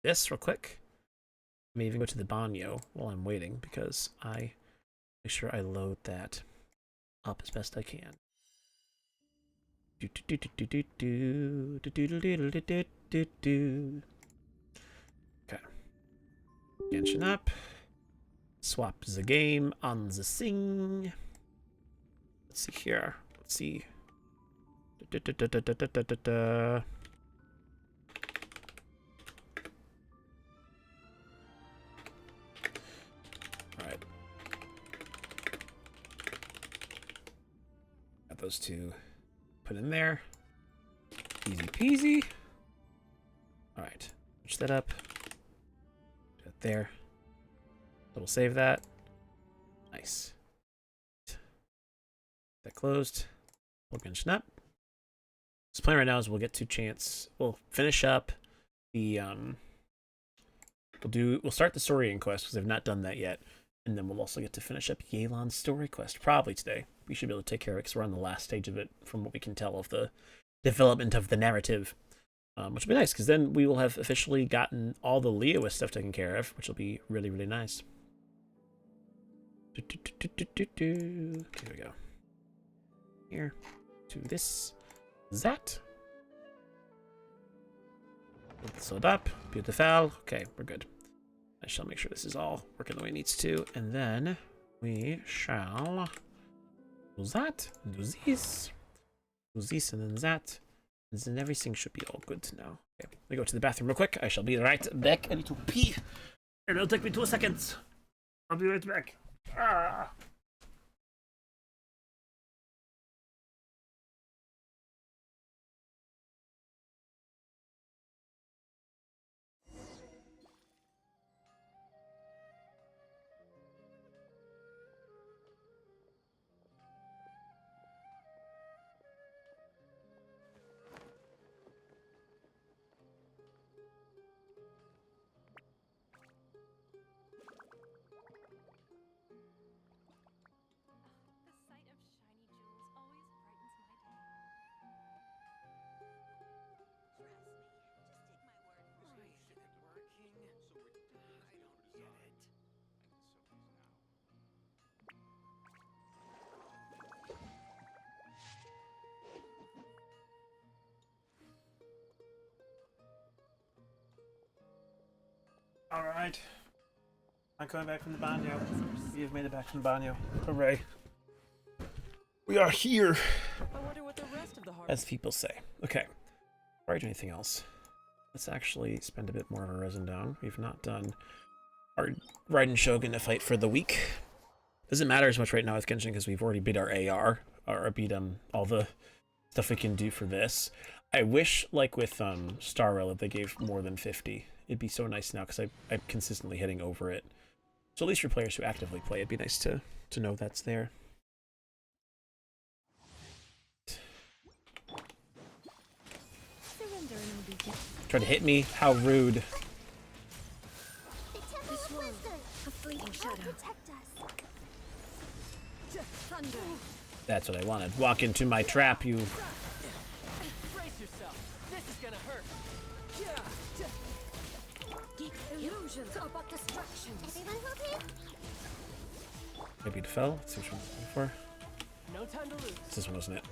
this real quick. I may even go to the banyo while I'm waiting because I make sure I load that up as best I can. Okay. Genshin up. Swap the game on the thing. Let's see here. Let's see. Alright. Got those two put in there. Easy peasy. Alright. Switch that up. Put that there. Double save that. Nice. That closed. We'll Genshin up. So plan right now is we'll get to chance. We'll finish up the we'll start the Saurian quest because I've not done that yet, and then we'll also get to finish up Yelan's story quest probably today. We should be able to take care of it because we're on the last stage of it from what we can tell of the development of the narrative, which will be nice because then we will have officially gotten all the Leoist stuff taken care of, which will be really, really nice. Okay, here we go. Here to this. That. Fill it up. Beautiful. Okay, we're good. I shall make sure this is all working the way it needs to. And then we shall do that. Do this. Do this and then that. And then everything should be all good now. Okay, let me go to the bathroom real quick. I shall be right back. I need to pee. And it'll take me 2 seconds. I'll be right back. Ah. Alright. I'm coming back from the banyo. We have made it back from the banyo. Hooray. We are here. I wonder what the rest of the as people say. Okay. Before I do anything else, let's actually spend a bit more of our resin down. We've not done our Raiden Shogun to fight for the week. Doesn't matter as much right now with Genshin because we've already beat our AR, or beat all the stuff we can do for this. I wish, like with Star Rail, that they gave more than 50. It'd be so nice now because I'm consistently hitting over it. So at least for players who actively play, it'd be nice to know that's there. Try to hit me? How rude. That's what I wanted. Walk into my trap, you. Brace yourself. This is gonna hurt. Illusions are but distractions. Maybe it fell. Let's see which one I'm looking for. No time to lose. It's this one, wasn't it?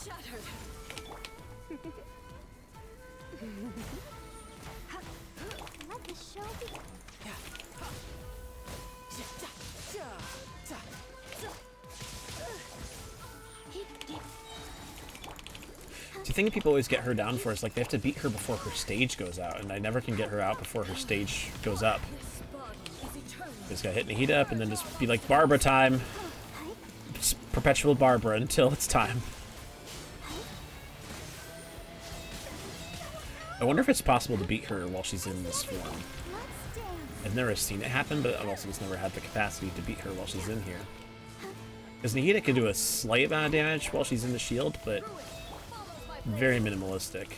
Shattered. Let the show begin. The thing that people always get her down for is like they have to beat her before her stage goes out, and I never can get her out before her stage goes up. Just gotta hit Nahida up and then just be like, Barbara time. Just perpetual Barbara until it's time. I wonder if it's possible to beat her while she's in this form. I've never seen it happen, but I've also just never had the capacity to beat her while she's in here. Because Nahida can do a slight amount of damage while she's in the shield, but very minimalistic.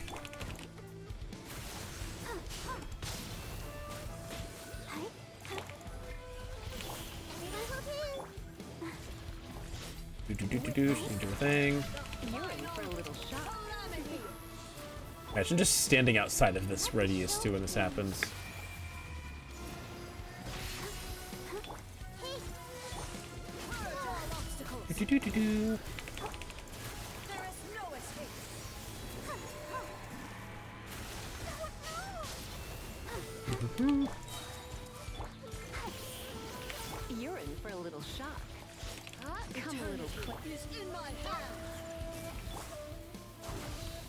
She can do her thing. Imagine just standing outside of this radius too when this happens. Do do do do. You're in for a little shock. Come a little quick.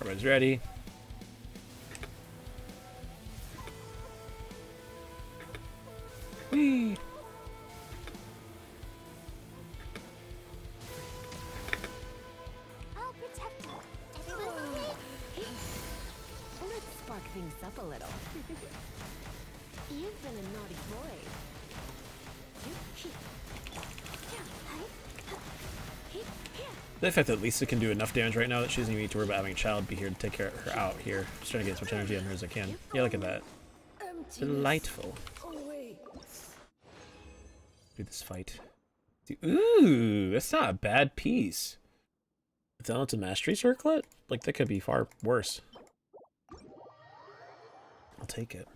Everybody's ready. Whee! I'll protect her. Everyone okay? Let's spark things up a little. You've been a naughty boy. The fact that Lisa can do enough damage right now that she doesn't even need to worry about having a child be here to take care of her out here. Just trying to get as much energy on her as I can. Yeah, look at that. Delightful. Do this fight. Ooh, that's not a bad piece. If that it's a mastery circlet, like that could be far worse. I'll take it.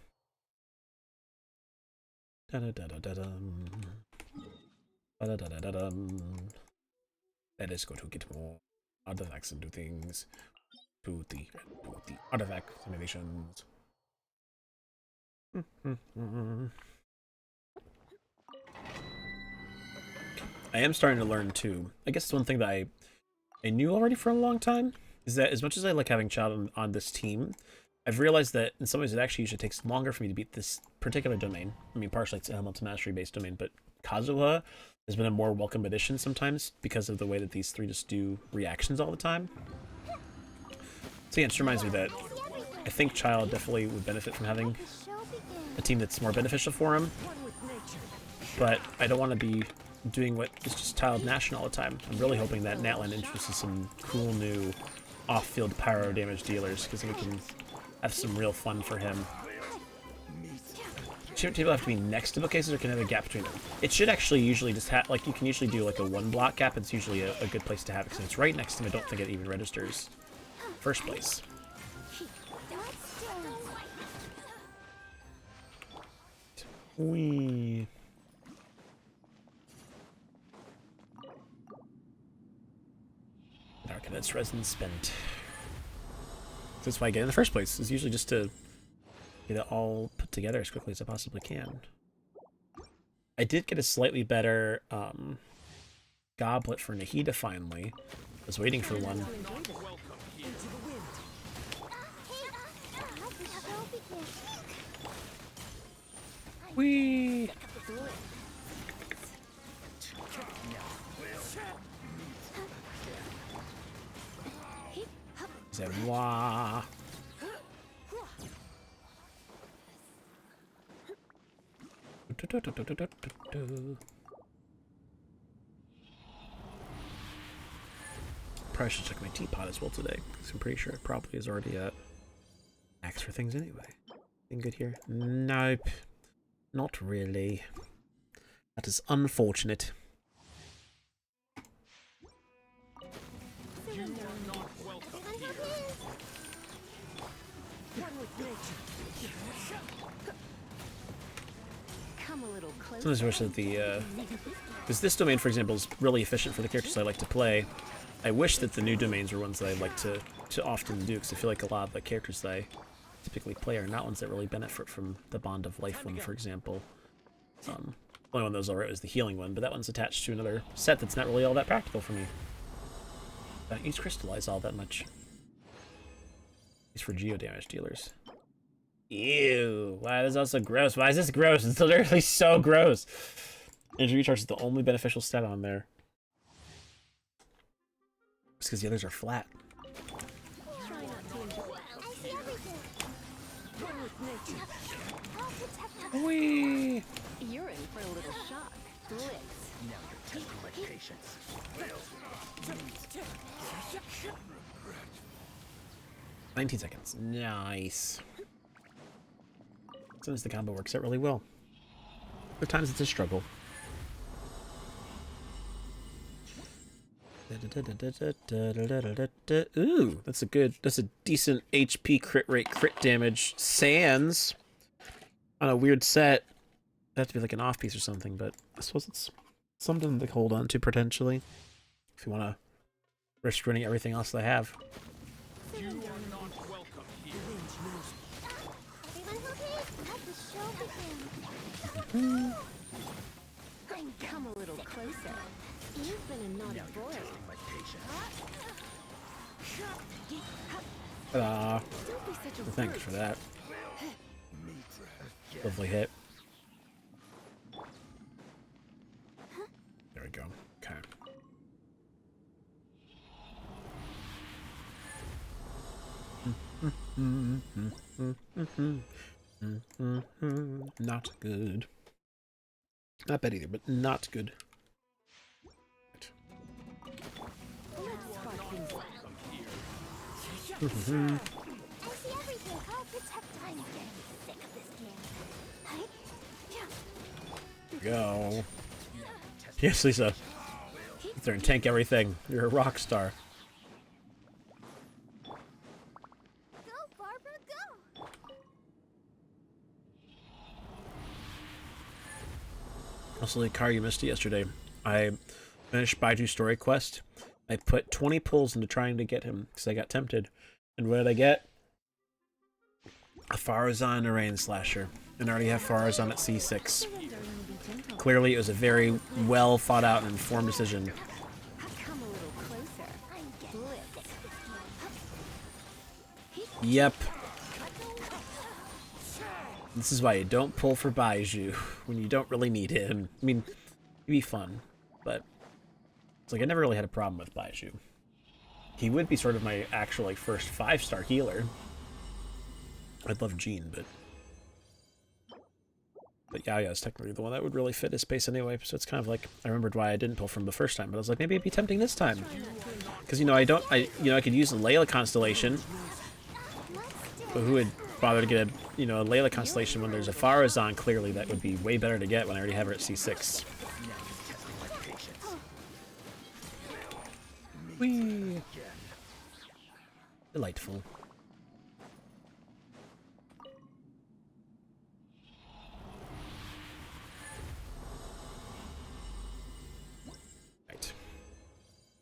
Da da da da da dum. Da da da da da dum. Let us go to get more artifacts and do things. Do the artifact simulations. I am starting to learn too. I guess one thing that I knew already for a long time is that as much as I like having child on this team, I've realized that in some ways it actually usually takes longer for me to beat this particular domain. I mean, partially it's an elemental mastery based domain, but Kazuha has been a more welcome addition sometimes because of the way that these three just do reactions all the time. So yeah, it just reminds me that I think Child definitely would benefit from having The show begins. a team that's more beneficial for him, but I don't want to be doing what is just Child Nation all the time. I'm really hoping that Natlan introduces some cool new off-field pyro damage dealers, because then we can have some real fun for him. Should people have to be next to bookcases, or can have a gap between them? It should actually usually just have, like, you can usually do like a one block gap. It's usually a good place to have it, because if it's right next to them, I don't think it even registers. First place. Wee. Darkness resin spent. That's why I get in the first place. Is usually just to get it all put together as quickly as I possibly can. I did get a slightly better goblet for Nahida finally. I was waiting for one. Whee! Zerwa. Probably should check my teapot as well today, because I'm pretty sure it probably is already at max for things anyway. Anything good here? Nope. Not really. That is unfortunate. Come a little closer. Sometimes I wish that the, because this domain, for example, is really efficient for the characters I like to play. I wish that the new domains were ones that I like to often do, because I feel like a lot of the characters that I typically play are not ones that really benefit from the Bond of Life one, for example. The only one that was alright was the healing one, but that one's attached to another set that's not really all that practical for me. I don't use crystallize all that much. These for geo damage dealers. Ew! Wow, this is also gross. Why is this gross? It's literally so gross. Energy recharge is the only beneficial stat on there. It's because the others are flat. Try not to enjoy. I see everything. One with nature. I'll protect her. Whee! You're in for a little shock. Blitz. Now you're testing my patience. 19 seconds. Nice. Sometimes the combo works out really well. Other times it's a struggle. Ooh, that's a decent HP crit rate, crit damage. Sans on a weird set. That'd have to be like an off piece or something, but I suppose it's something to hold on to potentially. If you want to risk running everything else they have. You are not welcome here. Everyone okay? Let the show begin. Come a little closer. You've been a naughty boy. Ah, Don't be such a thanks brute. for that. Lovely hit. There we go. Okay. Not good. Not bad either, but not good. Let's spark things up. I see everything. I'll protect. I'm getting sick of this game. Go. Yes, Lisa. Get there and tank everything. You're a rock star. Go, Barbara, go. Also, the car you missed it yesterday. I finished Baiju's story quest. I put 20 pulls into trying to get him because I got tempted. And what did I get? A Farazan and a Rain Slasher. And I already have Farazan at C6. Clearly, it was a very well thought out and informed decision. Come a little closer. I'm getting sick of this game. Yep. This is why you don't pull for Baiju when you don't really need him. I mean, it'd be fun, but it's like I never really had a problem with Baiju. He would be sort of my actual like first 5-star healer. I'd love Jean, but Yaya is technically the one that would really fit his space anyway. So it's kind of like I remembered why I didn't pull from the first time, but I was like maybe it'd be tempting this time because I could use the Layla constellation, but who would bother to get a a Layla constellation when there's a Farazan? Clearly, that would be way better to get when I already have her at C6. Whee! Delightful. Right.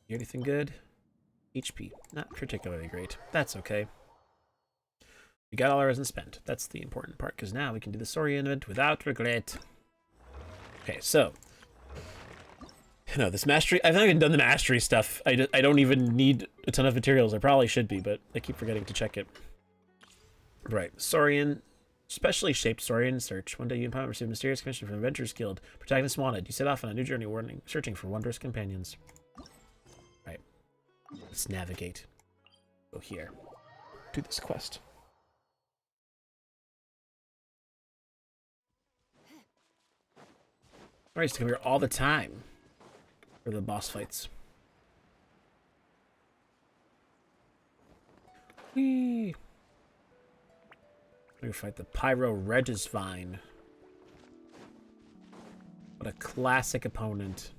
You anything good? HP. Not particularly great. That's okay. We got all our resin spent. That's the important part, because now we can do the Saurian event without regret. Okay, so. No, this mastery... I've not even done the mastery stuff. I don't even need a ton of materials. I probably should be, but I keep forgetting to check it. Right. Saurian. Specially shaped Saurian search. One day you and Pam receive a mysterious commission from the Adventurers Guild. Protagonist wanted. You set off on a new journey searching for wondrous companions. Right. Let's navigate. Go here. Do this quest. I used to come here all the time for the boss fights. Whee! We fight the Pyro Regisvine. What a classic opponent.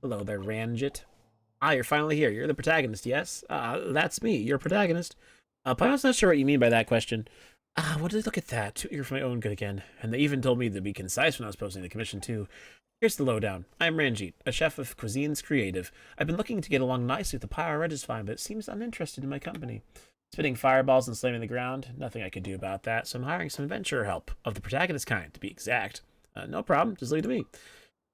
Hello there, Ranjit. Ah, you're finally here. You're the protagonist, yes? That's me, your protagonist. I'm not sure what you mean by that question. What did I look at that? Too eager for my own good again. And they even told me to be concise when I was posting the commission, too. Here's the lowdown. I'm Ranjit, a chef of Cuisines Creative. I've been looking to get along nicely with the Pyro Regisvine, but it seems uninterested in my company. Spitting fireballs and slamming the ground, nothing I could do about that, so I'm hiring some adventurer help, of the protagonist kind, to be exact. No problem, just leave it to me.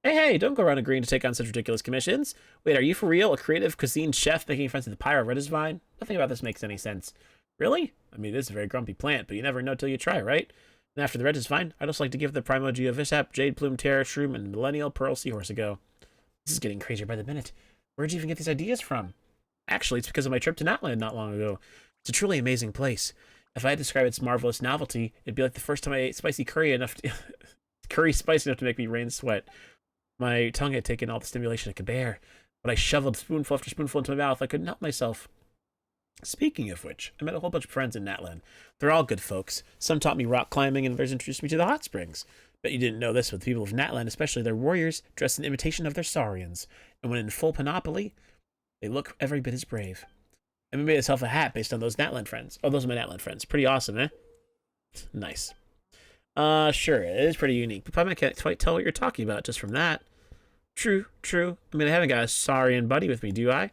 Hey, don't go around agreeing to take on such ridiculous commissions. Wait, are you for real? A creative cuisine chef making friends with the Pyro Regisvine? Nothing about this makes any sense. Really? I mean, this is a very grumpy plant, but you never know till you try, right? And after the Regisvine, I'd also like to give the Primogeovishap, Jade Plume, Terra Shroom, and Millennial Pearl Seahorse a go. This is getting crazier by the minute. Where'd you even get these ideas from? Actually, it's because of my trip to Natland not long ago. It's a truly amazing place. If I had to describe its marvelous novelty, it'd be like the first time I ate spicy curry curry spicy enough to make me rain sweat. My tongue had taken all the stimulation it could bear, but I shoveled spoonful after spoonful into my mouth. I couldn't help myself. Speaking of which, I met a whole bunch of friends in Natland. They're all good folks. Some taught me rock climbing, and others introduced me to the hot springs. Bet you didn't know this, but the people of Natland, especially their warriors, dress in imitation of their saurians. And when in full panoply, they look every bit as brave. And we made ourselves a hat based on those Natland friends. Oh, those are my Natland friends. Pretty awesome, eh? Nice. Sure, it is pretty unique. But probably can't quite tell what you're talking about just from that. True, true. I mean, I haven't got a Saurian buddy with me, do I?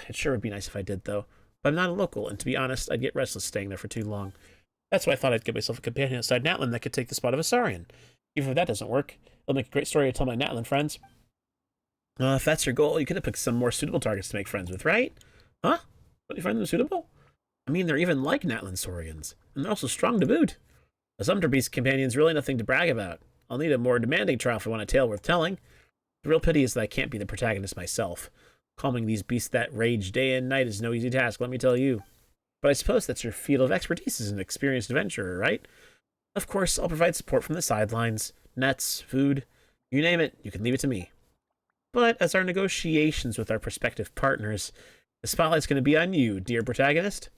It sure would be nice if I did, though. But I'm not a local, and to be honest, I'd get restless staying there for too long. That's why I thought I'd get myself a companion outside Natland that could take the spot of a Saurian. Even if that doesn't work, it'll make a great story to tell my Natland friends. If that's your goal, you could have picked some more suitable targets to make friends with, right? Huh? Don't you find them suitable? I mean, they're even like Natland Saurians, and they're also strong to boot. A Sumter Beast companion's really nothing to brag about. I'll need a more demanding trial if I want a tale worth telling. The real pity is that I can't be the protagonist myself. Calming these beasts that rage day and night is no easy task, let me tell you. But I suppose that's your field of expertise as an experienced adventurer, right? Of course, I'll provide support from the sidelines, nets, food, you name it, you can leave it to me. But as our negotiations with our prospective partners, the spotlight's going to be on you, dear protagonist.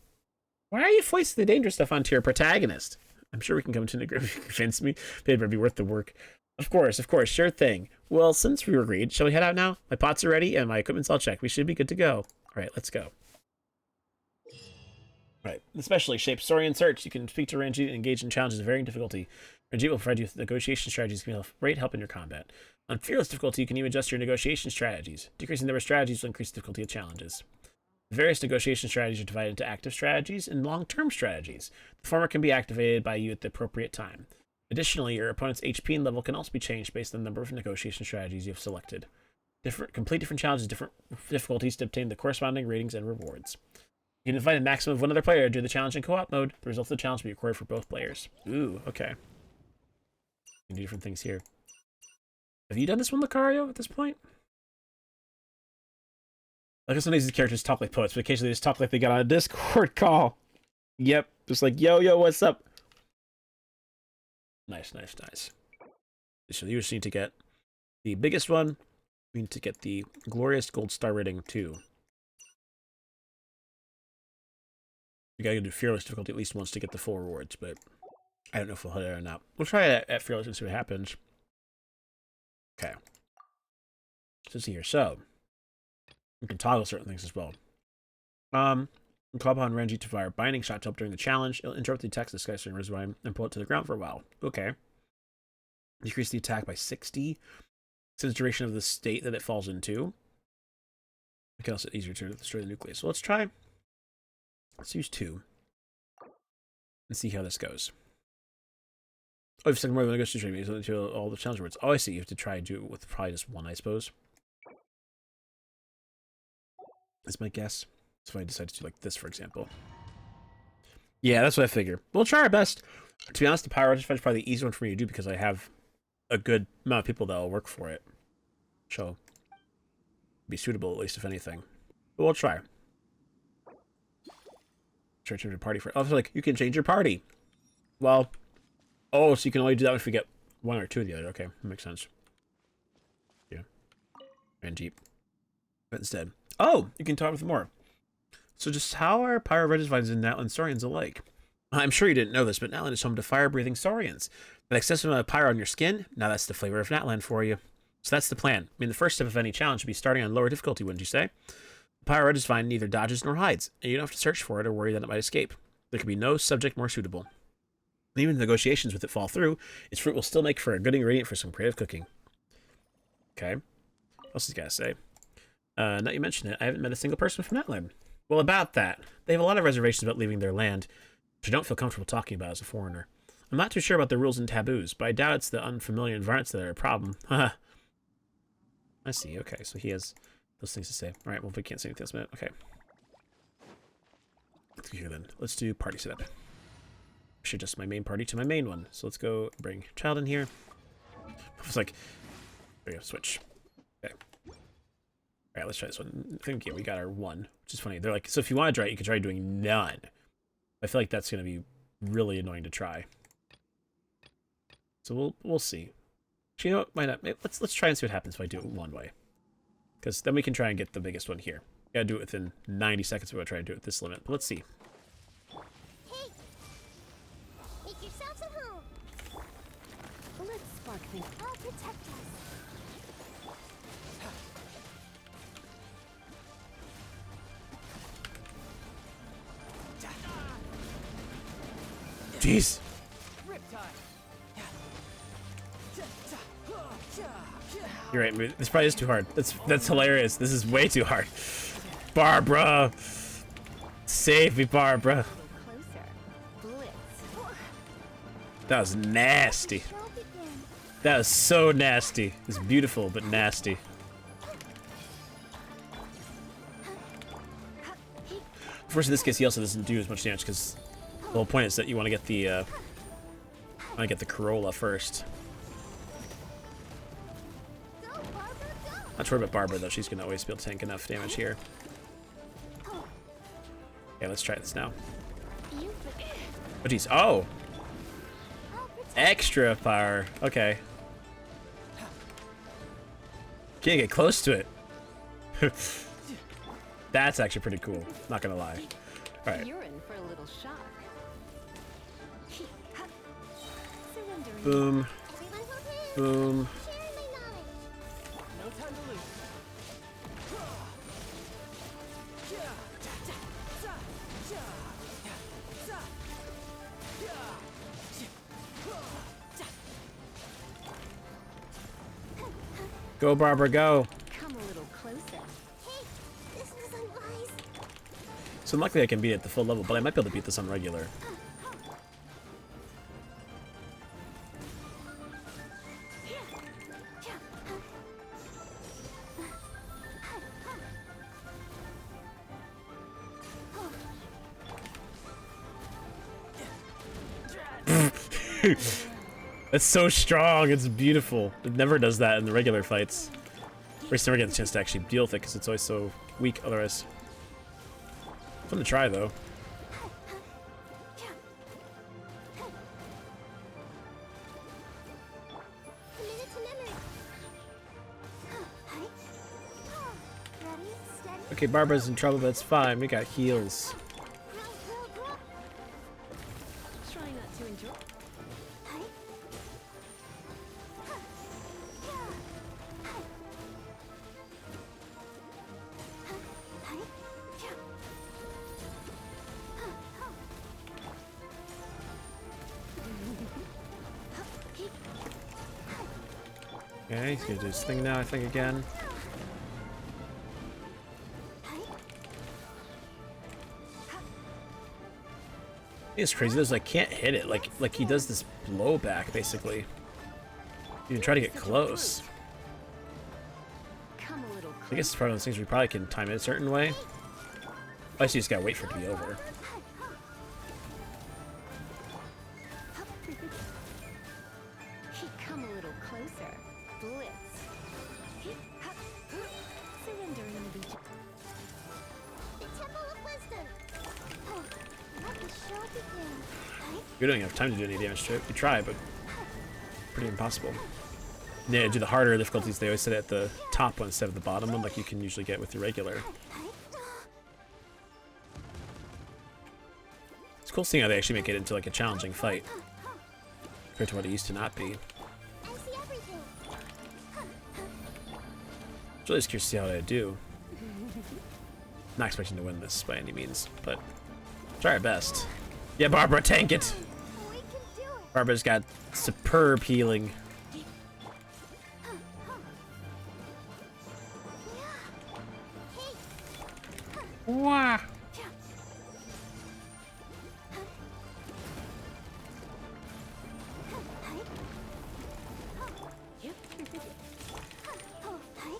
Why are you foisting the dangerous stuff onto your protagonist? I'm sure we can come to an agreement if you convince me. It'd better be worth the work. Of course, sure thing. Well, since we agreed, shall we head out now? My pots are ready and my equipment's all checked. We should be good to go. All right, let's go. Right. Especially shaped Saurian search. You can speak to Ranjit and engage in challenges of varying difficulty. Ranjit will provide you with negotiation strategies that can be great help in your combat. On fearless difficulty, you can even adjust your negotiation strategies. Decreasing the number of strategies will increase the difficulty of challenges. The various negotiation strategies are divided into active strategies and long-term strategies. The former can be activated by you at the appropriate time. Additionally, your opponent's HP and level can also be changed based on the number of negotiation strategies you have selected. Complete different challenges, different difficulties to obtain the corresponding ratings and rewards. You can invite a maximum of one other player to do the challenge in co-op mode. The results of the challenge will be recorded for both players. Ooh, okay. You can do different things here. Have you done this one, Lucario, at this point? I guess some of these characters talk like poets, but occasionally they just talk like they got on a Discord call. Yep, just like, yo, what's up? Nice. So you just need to get the biggest one. We need to get the glorious gold star rating 2. We gotta do fearless difficulty at least once to get the full rewards, but I don't know if we'll hit it or not. We'll try it at fearless and see what happens. Okay. Let's see here. So we can toggle certain things as well. Call upon Ranjit to fire binding shot to help during the challenge. It'll interrupt the attack's disguise during Rizwine and pull it to the ground for a while. Okay. Decrease the attack by 60. Since duration of the state that it falls into. It can also be easier to destroy the nucleus. So let's try. Let's use 2. And see how this goes. Oh, if second more than a ghost stream, until all the challenge words. Oh, I see. You have to try and do it with probably just 1, I suppose. That's my guess. So if I decide to do like this, for example. Yeah, that's what I figure. We'll try our best. To be honest, the Pyro Fight is probably the easy one for me to do because I have a good amount of people that will work for it. So, be suitable at least, if anything. But we'll try. Try to change your party for. Oh, like you can change your party. Well, oh, so you can only do that if you get 1 or 2 of the other. Okay, that makes sense. Yeah, and Jeep. But instead, oh, you can talk with more. So just how are Pyro Regivines and Natland Saurians alike? I'm sure you didn't know this, but Natland is home to fire-breathing Saurians. That excessive amount of pyro on your skin, now that's the flavor of Natland for you. So that's the plan. I mean, the first step of any challenge would be starting on lower difficulty, wouldn't you say? Pyro Regivine neither dodges nor hides, and you don't have to search for it or worry that it might escape. There could be no subject more suitable. And even if negotiations with it fall through, its fruit will still make for a good ingredient for some creative cooking. Okay. What else has he got to say? Now you mention it, I haven't met a single person from Natland. Well, about that, they have a lot of reservations about leaving their land, which I don't feel comfortable talking about as a foreigner. I'm not too sure about the rules and taboos, but I doubt it's the unfamiliar environments that are a problem. Haha. I see, okay, so he has those things to say. Alright, well, we can't say anything else about it. Okay. Let's go here then. Let's do party setup. I should adjust my main party to my main one. So let's go bring child in here. It's like, there we go, switch. Okay. Alright, let's try this one. I think, yeah, we got our 1, which is funny. They're like, so if you want to try it, you can try doing none. I feel like that's going to be really annoying to try. So we'll see. Actually, you know what? Why not? Let's try and see what happens if I do it one way. Because then we can try and get the biggest one here. Gotta do it within 90 seconds if I try to do it at this limit. But let's see. Hey! Make yourselves at home! Let's spark things. I'll protect us. Jeez. Riptide. You're right. This probably is too hard. That's hilarious. This is way too hard. Barbara, save me, Barbara. Closer. Blitz. That was nasty. Show begin. That was so nasty. It's beautiful, but nasty. Of course, in this case, he also doesn't do as much damage because the whole point is that you want to get the Corolla first. Go, Barbara, go. Not sure about Barbara though. She's gonna always be able to tank enough damage here. Okay, let's try this now. You Oh jeez. Oh, I'll protect extra power. Okay. Can't get close to it. That's actually pretty cool. Not gonna lie. All right. You're in for a little shock. Surrendering. Boom. everyone hold hands. Boom. Share my knowledge. No time to lose. Go, Barbara, go. Come a little closer. Hey, this is unwise. So unluckily I can beat it at the full level, but I might be able to beat this on regular. That's so strong. It's beautiful. It never does that in the regular fights. Or just never get the chance to actually deal with it because it's always so weak otherwise. Fun to try though. A minute to memory. Ready, steady, Okay, Barbara's in trouble, but it's fine. We got heals. grow. Try not to enjoy. Okay, he's gonna do his thing now, I think, again. It's crazy. There's like can't hit it. Like he does this blowback basically. You can try to get close. Come a little I closer. guess it's part of those things where you probably can time it a certain way. I just gotta wait for it to be over. Come a little closer. Blitz. Surrendering the beach. The Temple of Wisdom. Let the show begin. We don't even have time to do any damage to it. We try, but pretty impossible. Yeah, do the harder difficulties. They always set it at the top one instead of the bottom one, like you can usually get with your regular. It's cool seeing how they actually make it into like a challenging fight compared to what it used to not be. I see everything. I'm really just curious to see how they do. Not expecting to win this by any means, but try our best. Yeah, Barbara, tank it! We can do it. Barbara's got superb healing. Wah!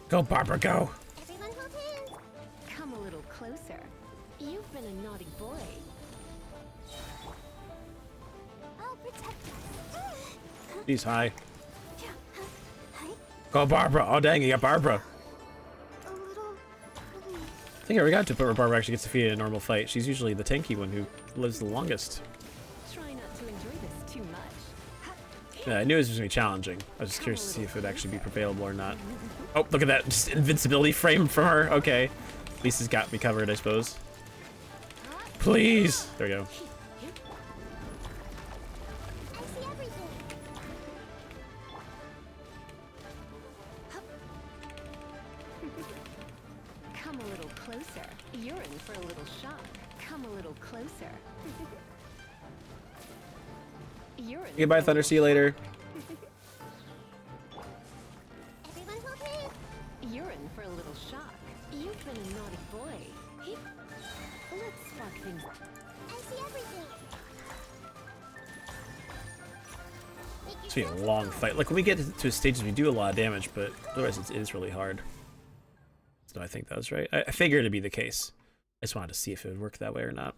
Go, Barbara, go! Everyone hold hands. Come a little closer. You've been a naughty boy. I'll protect us. He's high. Go, Barbara! Oh, dang, you got Barbara. A little relief. I think I forgot to put where Barbara actually gets defeated in a normal fight. She's usually the tanky one who lives the longest. Try not to enjoy this too much. Yeah, I knew it was going to be challenging. I was just curious to see if it would actually be prevailable or not. Oh, look at that. Just invincibility frame from her. Okay. Lisa's got me covered, I suppose. Please! There we go. I see everything. Come a little closer. You're in for a little shock. Come a little closer. You're in Goodbye, for a Thunder. little See you later. Everyone hold hands. You're in for a little shock. You've been a naughty boy. Let's spark things. I see everything. Make It's gonna be a yourself long at home. fight. Like when we get to stages, we do a lot of damage, but otherwise it is really hard. So I think that was right. I figured it'd be the case. I just wanted to see if it would work that way or not.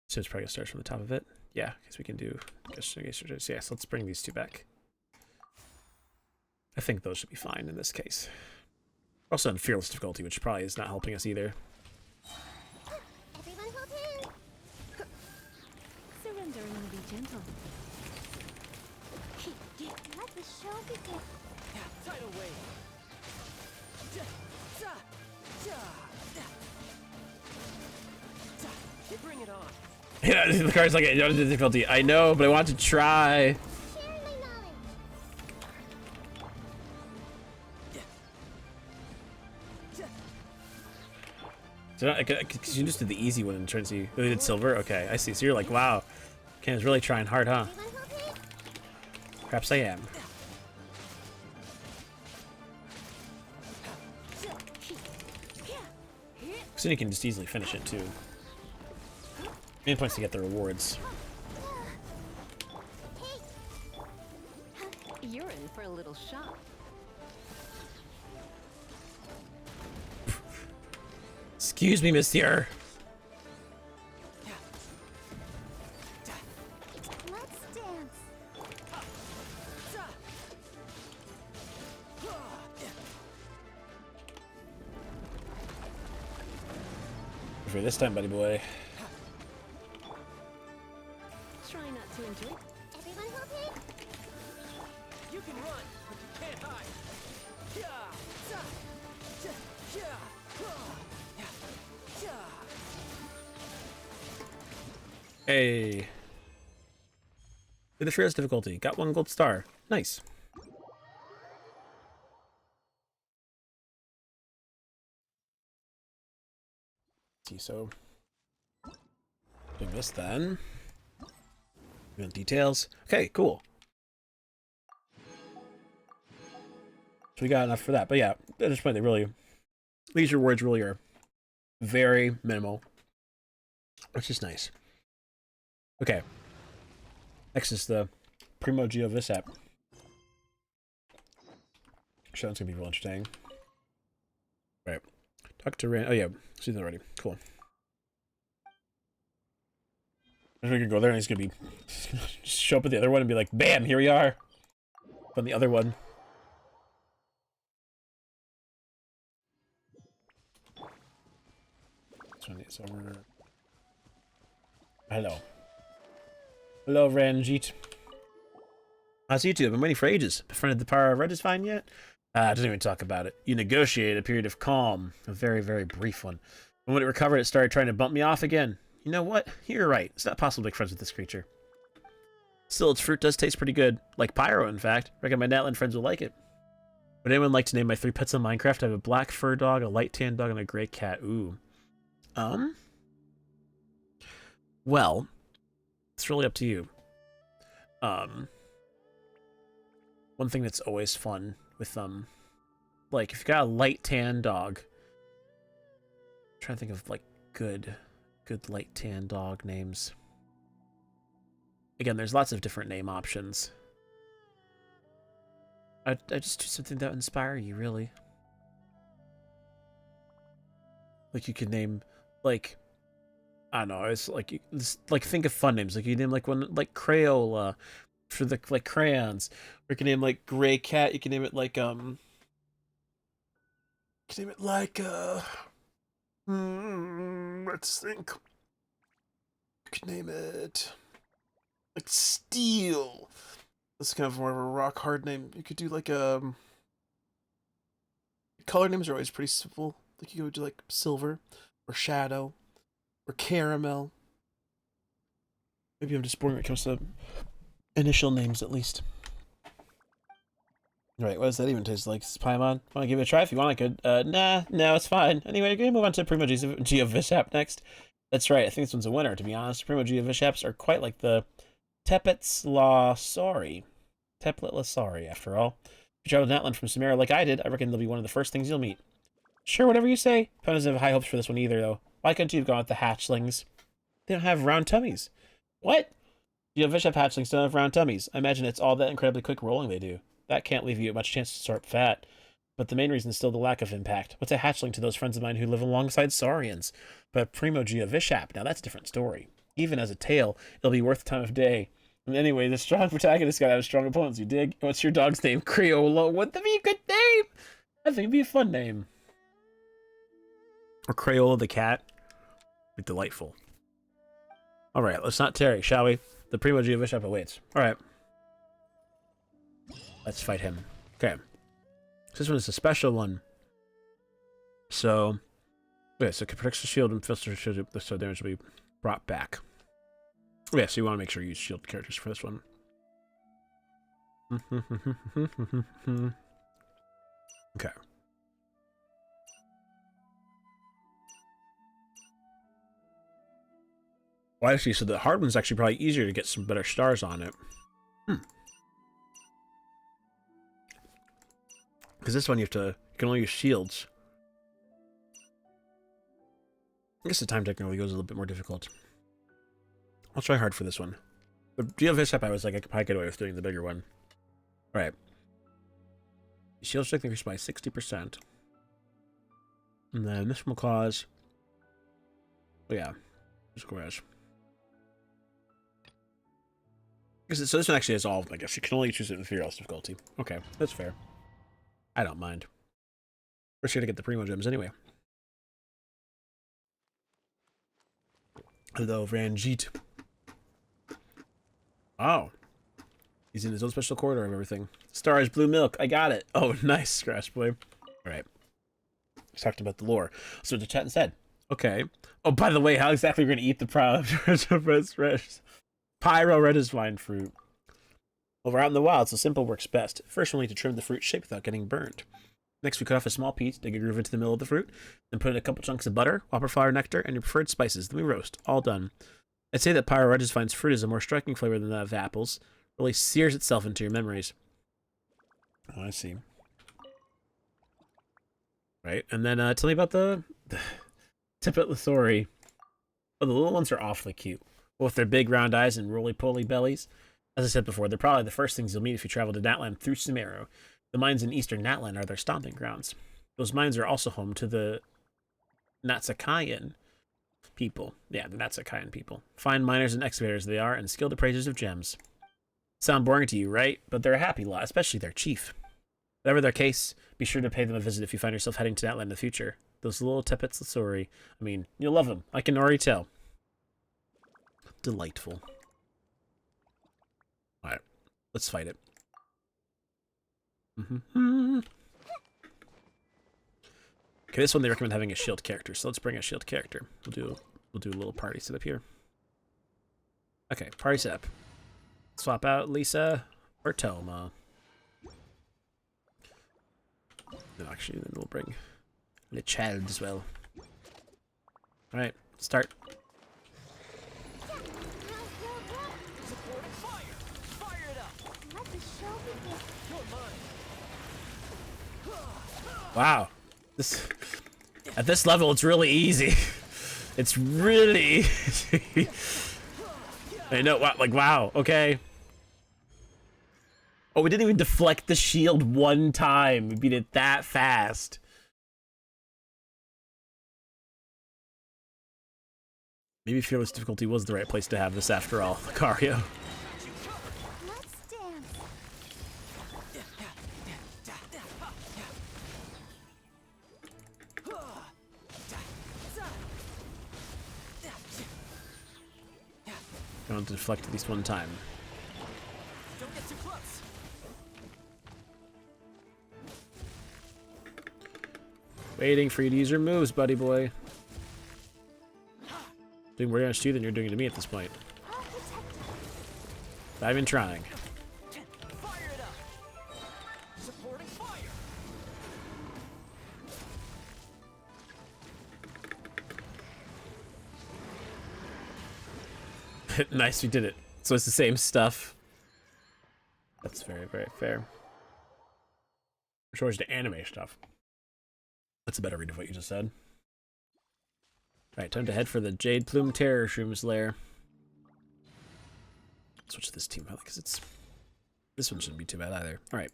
So it's probably gonna start from the top of it. Yeah, because we can do. Yes, let's bring these two back. I think those should be fine in this case. Also in fearless difficulty, which probably is not helping us either. Everyone hold hands. Surrender and be gentle. Let the show begin. Tidal wave. Ja, ja, ja, ja. Bring it on. Yeah, the card's like a difficulty. I know, but I want to try. Sharing my knowledge. So because you just did the easy one in Trinity. Oh, you did silver? Okay, I see. So you're like, wow, Ken's really trying hard, huh? Everyone hold hands. Perhaps I am. So then you can just easily finish it too. Main points to get the rewards. Hey, You're in for a little shock. Excuse me, monsieur. let's dance. For this time, buddy boy. Try not to enjoy. Everyone hold hands. You can run, but you can't hide. Ja, ja, ja, ja, ja, ja. Hey. Did the fearless difficulty. Got 1 gold star. Nice. See, so doing this then. Doing details. Okay, cool. So we got enough for that. But yeah, at this point, these rewards really are very minimal, which is nice. Okay. Next is the Primo Geo Vis app. Sure, that's gonna be real interesting. Right. Talk to Rand. Oh yeah, seen that already. Cool. I think we can go there and he's gonna be just show up at the other one and be like, bam, here we are. On the other one. This one is over. Hello. Hello, Ranjit. How's YouTube? I'm waiting for ages. Befriended the power of red is fine yet? Don't even talk about it. You negotiated a period of calm. A very, very brief one. And when it recovered, it started trying to bump me off again. You know what? You're right. It's not possible to make friends with this creature. Still, its fruit does taste pretty good. Like Pyro, in fact. Reckon my Natland friends will like it. Would anyone like to name my 3 pets on Minecraft? I have a black fur dog, a light tan dog, and a gray cat. Ooh. Well, it's really up to you. One thing that's always fun with like if you got a light tan dog, I'm trying to think of like good light tan dog names. Again, there's lots of different name options. I just do something that would inspire you, really. Like you could name like, I don't know, it's like think of fun names. Like you name like one like Crayola for the like crayons. Or you can name like Gray Cat, you can name it like let's think. You could name it like Steel. That's kind of more of a rock hard name. You could do like color names are always pretty simple. Like you could do like Silver or Shadow or Caramel. Maybe I'm just boring when it comes to initial names at least. Alright, what does that even taste like? Paimon? Want to give it a try? If you want, I could. Nah, no, it's fine. Anyway, we're going to move on to Primo Geo Vis app next. That's right, I think this one's a winner, to be honest. Primo Geo Vis apps are quite like the Tepet's Law Sorry. Teplet La Sorry, after all. If you travel to Natland from Samara like I did, I reckon they'll be one of the first things you'll meet. Sure, whatever you say. Pon doesn't have high hopes for this one either, though. Why couldn't you have gone with the hatchlings? They don't have round tummies. What? You know, fish have hatchlings don't have round tummies. I imagine it's all that incredibly quick rolling they do. That can't leave you much chance to start fat. But the main reason is still the lack of impact. What's a hatchling to those friends of mine who live alongside Saurians? But Primo Geovishap, now that's a different story. Even as a tail, it'll be worth the time of day. And anyway, the strong protagonist gotta have strong opponents, you dig? What's your dog's name? Crayola. Wouldn't that be a good name? I think it'd be a fun name. Or Crayola the cat. Be delightful. Alright, let's not tarry, shall we? The Primo Geovishap awaits. Alright. Let's fight him. Okay. This one is a special one. So, okay, so it protects the shield and filters shield, so damage will be brought back. Yeah, so you want to make sure you use shield characters for this one. Okay. Well, actually, so the hard one's actually probably easier to get some better stars on it. Because this one you can only use shields. I guess the time technically goes a little bit more difficult. I'll try hard for this one. The Geovishap, I was like, I could probably get away with doing the bigger one. Alright. Shield strength increased by 60%. And then this one will cause... Oh yeah. Squares. So this one actually has all, I guess. You can only choose it in inferior difficulty. Okay, that's fair. I don't mind. We're sure to get the Primo gems anyway. Hello, Ranjit. Oh. He's in his own special corridor of everything. Star is blue milk. I got it. Oh, nice, Scratch Boy. Alright. He's talking about the lore. So the chat instead. Okay. Oh, by the way, how exactly are we going to eat the Pyro red is vine fruit. Well, we're out in the wild, so simple works best. First, we'll need to trim the fruit shape without getting burned. Next, we cut off a small piece, dig a groove into the middle of the fruit, then put in a couple chunks of butter, wildflower nectar, and your preferred spices. Then we roast. All done. I'd say that Pyro Regis Vine's fruit is a more striking flavor than that of apples. It really sears itself into your memories. Oh, I see. Right, and then tell me about the Tippet Lithori. Oh, the little ones are awfully cute. With their big round eyes and roly-poly bellies. As I said before, they're probably the first things you'll meet if you travel to Natland through Sumeru. The mines in eastern Natland are their stomping grounds. Those mines are also home to the Natsakayan people. Yeah, the Natsakayan people. Fine miners and excavators they are, and skilled appraisers of gems. Sound boring to you, right? But they're a happy lot, especially their chief. Whatever their case, be sure to pay them a visit if you find yourself heading to Natland in the future. Those little Tepets Lasori. I mean, you'll love them. I can already tell. Delightful. Alright, let's fight it. Okay, this one they recommend having a shield character, so let's bring a shield character. We'll do a little party setup here. Okay, party setup. Swap out Lisa or Toma. No, actually, then we'll bring the child as well. Alright, start. Wow. At this level, it's really easy. It's really easy. I know, like, wow, okay. Oh, we didn't even deflect the shield one time. We beat it that fast. Maybe Fearless difficulty was the right place to have this after all, Lucario. I want to deflect at least one time. Don't get too close. Waiting for you to use your moves, buddy boy. Doing more damage to you than you're doing to me at this point. Not even trying. Fire it up. Supporting fire. Nice, we did it. So it's the same stuff. That's very, very fair. Towards the anime stuff. That's a better read of what you just said. Alright, time to head for the Jade Plume Terror Shroom's lair. Switch this team out because it's... This one shouldn't be too bad either. Alright.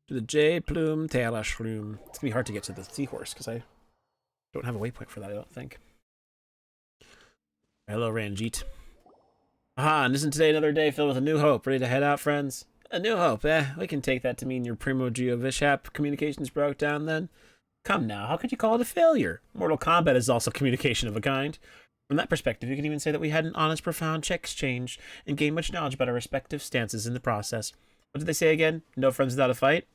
To the Jade Plume Terror Shroom. It's gonna be hard to get to the seahorse because I don't have a waypoint for that, I don't think. Hello, Ranjit. Aha, and isn't today another day filled with a new hope? Ready to head out, friends? A new hope, we can take that to mean your Primo Geo Vishap communications broke down then. Come now, how could you call it a failure? Mortal Kombat is also communication of a kind. From that perspective, you can even say that we had an honest, profound check exchange and gained much knowledge about our respective stances in the process. What did they say again? No friends without a fight?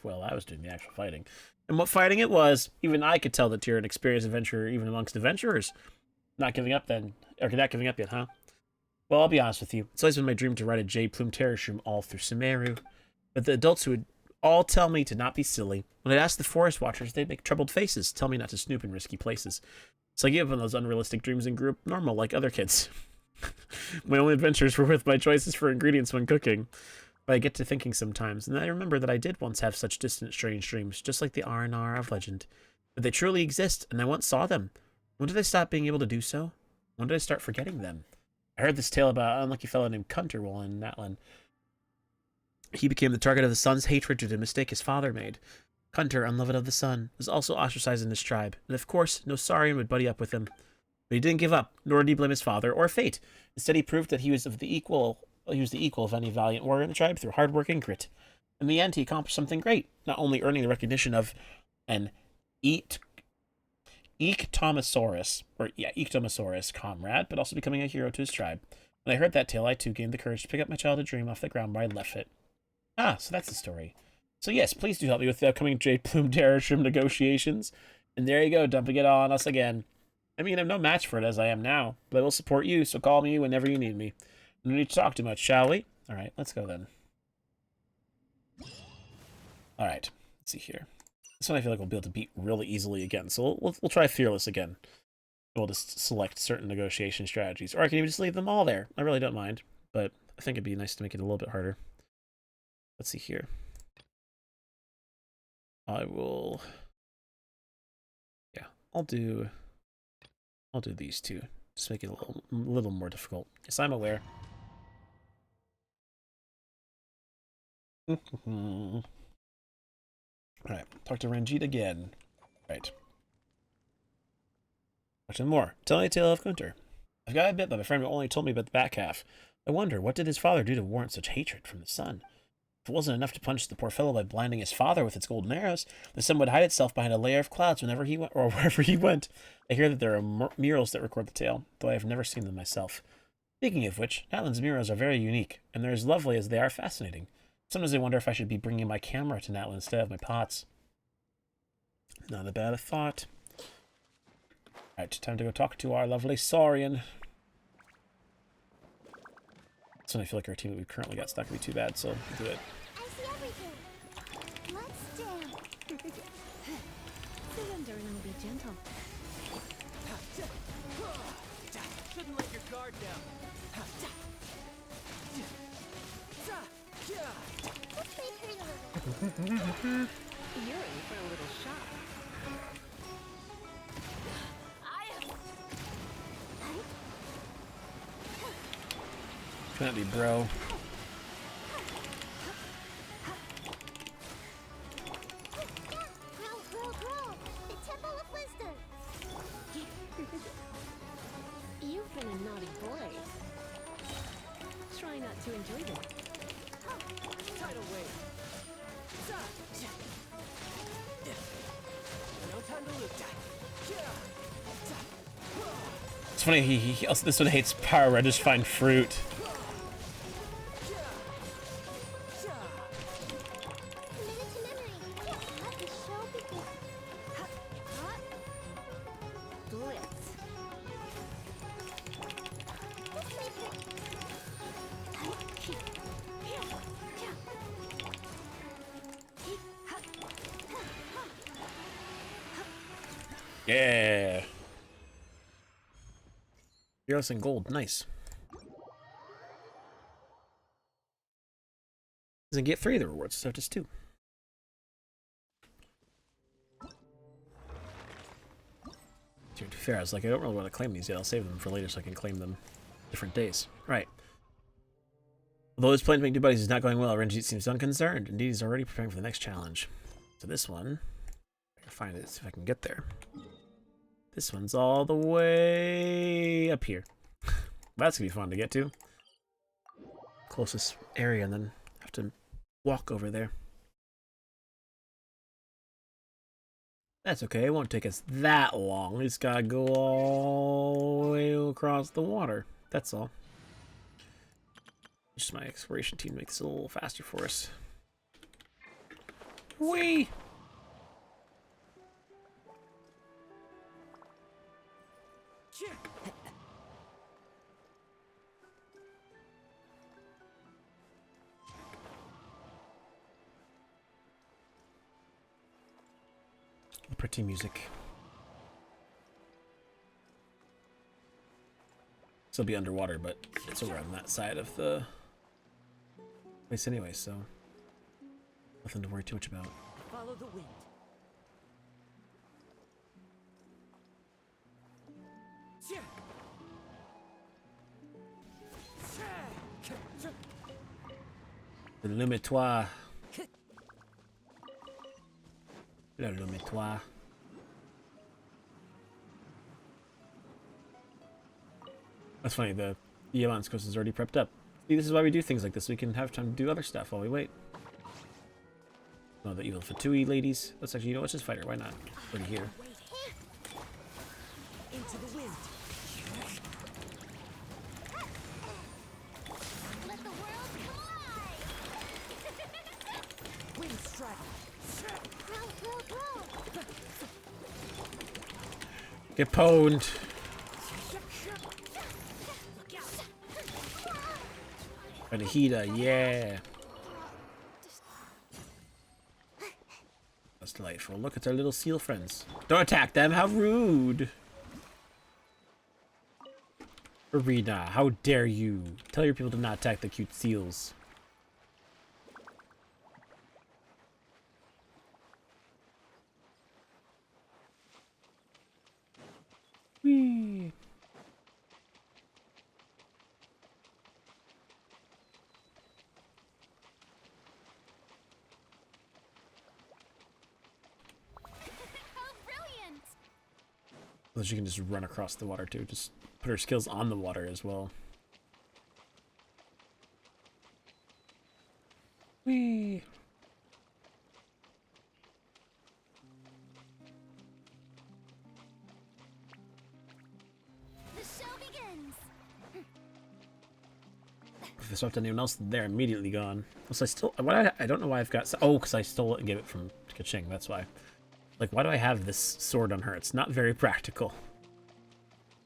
Well, I was doing the actual fighting. And what fighting it was, even I could tell that you're an experienced adventurer even amongst adventurers. Not giving up then. Or not giving up yet, huh? Well, I'll be honest with you. It's always been my dream to ride a Jade Plume Terror Shroom all through Sumeru. But the adults who would all tell me to not be silly. When I'd ask the Forest Watchers, they'd make troubled faces, tell me not to snoop in risky places. So I gave up on those unrealistic dreams and grew up normal like other kids. My only adventures were with my choices for ingredients when cooking. But I get to thinking sometimes, and I remember that I did once have such distant, strange dreams, just like the R&R of legend. But they truly exist, and I once saw them. When did I stop being able to do so? When did I start forgetting them? I heard this tale about an unlucky fellow named Kunter while in Natlan. He became the target of the sun's hatred due to a mistake his father made. Kunter, unloved of the sun, was also ostracized in his tribe, and of course, no Saurian would buddy up with him. But he didn't give up, nor did he blame his father or fate. Instead, he proved that he was the equal of any valiant warrior in the tribe through hard work and grit. In the end, he accomplished something great, not only earning the recognition of an Ectomosaurus comrade, but also becoming a hero to his tribe. When I heard that tale, I too gained the courage to pick up my childhood dream off the ground where I left it. Ah, so that's the story. So yes, please do help me with the upcoming Jade Plume Terror Shroom negotiations. And there you go, dumping it all on us again. I mean, I'm no match for it as I am now, but I will support you, so call me whenever you need me. No need to talk too much, shall we? Alright, let's go then. Alright, let's see here. This one I feel like we'll be able to beat really easily again, so we'll try Fearless again. We'll just select certain negotiation strategies, or I can even just leave them all there. I really don't mind, but I think it'd be nice to make it a little bit harder. Let's see here. I will... Yeah, I'll do these two. Just make it a little more difficult. Yes, I'm aware. Alright, talk to Ranjit again. Right. Talk to him more. Tell me a tale of Kunter. I've got a bit, but my friend only told me about the back half. I wonder, what did his father do to warrant such hatred from the sun? If it wasn't enough to punish the poor fellow by blinding his father with its golden arrows, the sun would hide itself behind a layer of clouds whenever he went, or wherever he went. I hear that there are murals that record the tale, though I have never seen them myself. Speaking of which, Natlan's murals are very unique, and they're as lovely as they are fascinating. Sometimes I wonder if I should be bringing my camera to Natlan instead of my pots. Not a bad thought. Alright, time to go talk to our lovely Saurian. This one I feel like our team that we've currently got is not going to be too bad, so we'll do it. I see everything. Let's dance. Surrender and I'll be gentle. Shouldn't let your guard down. Let's make her a little. You're in for a little shock. Come at me, bro. Grow. The Temple of Wisdom. You've been a naughty boy. Try not to enjoy this. Tidal wave. No time to lose. It's funny, he also, this one hates power. I just find fruit. Minute to memory. Let the show begin. Blitz. Let's make her. Yeah. Fearless and gold, nice. Doesn't get 3 of the rewards, so just 2. To be fair, I was like, I don't really want to claim these yet. I'll save them for later so I can claim them different days. Right. Although his plan to make new buddies is not going well, Renjit seems unconcerned. Indeed, he's already preparing for the next challenge. So this one, I can find it, see if I can get there. This one's all the way up here. That's gonna be fun to get to. Closest area, and then have to walk over there. That's okay, it won't take us that long. We just gotta go all the way across the water. That's all. Just my exploration team makes it a little faster for us. Whee! The pretty music. Still be underwater, but it's over on that side of the place anyway, so nothing to worry too much about. Follow the wind. Allume-toi. Allume-toi. That's funny, the Yevon's coast is already prepped up. See, this is why we do things like this. We can have time to do other stuff while we wait. Oh, the evil Fatui ladies. Let's actually, you know, let's just fight her. Why not? Already here. Into the wind. Let the world collide! Wind strike. Grow! Get pwned. Anahita, yeah. That's delightful. Look, it's our little seal friends. Don't attack them, how rude. Arena, how dare you. Tell your people to not attack the cute seals. Whee. How brilliant! So she can just run across the water too. Just put her skills on the water as well. Whee! The show begins! If I swapped anyone else, they're immediately gone. Also, I don't know why I've got. Oh, because I stole it and gave it from Kaching. That's why. Like, why do I have this sword on her? It's not very practical.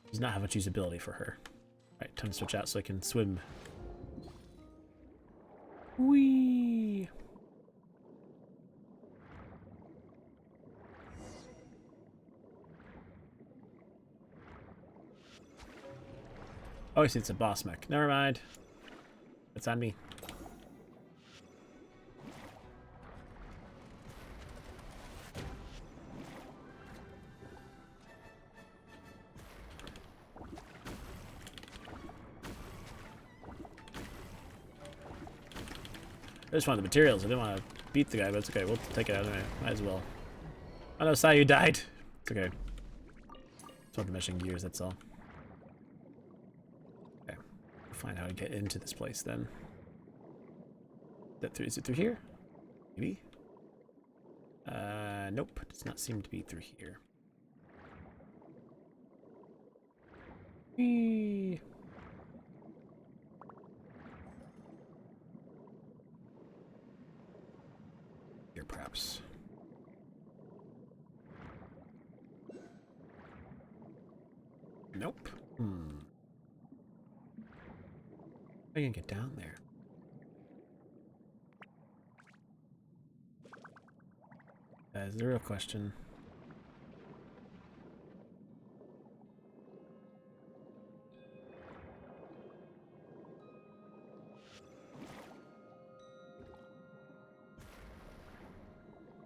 Does not have much usability for her. Alright, time to switch out so I can swim. Whee! Oh, I see, it's a boss mech. Never mind. It's on me. I just wanted the materials. I didn't want to beat the guy, but it's okay. We'll take it out anyway. Might as well. Oh no, Sayu died. It's okay. Just wanted the meshing gears, that's all. Okay. We'll find how to get into this place then. Is it through here? Maybe? Nope. Does not seem to be through here. Whee! Here, perhaps. Nope. I can get down there. That is the real question.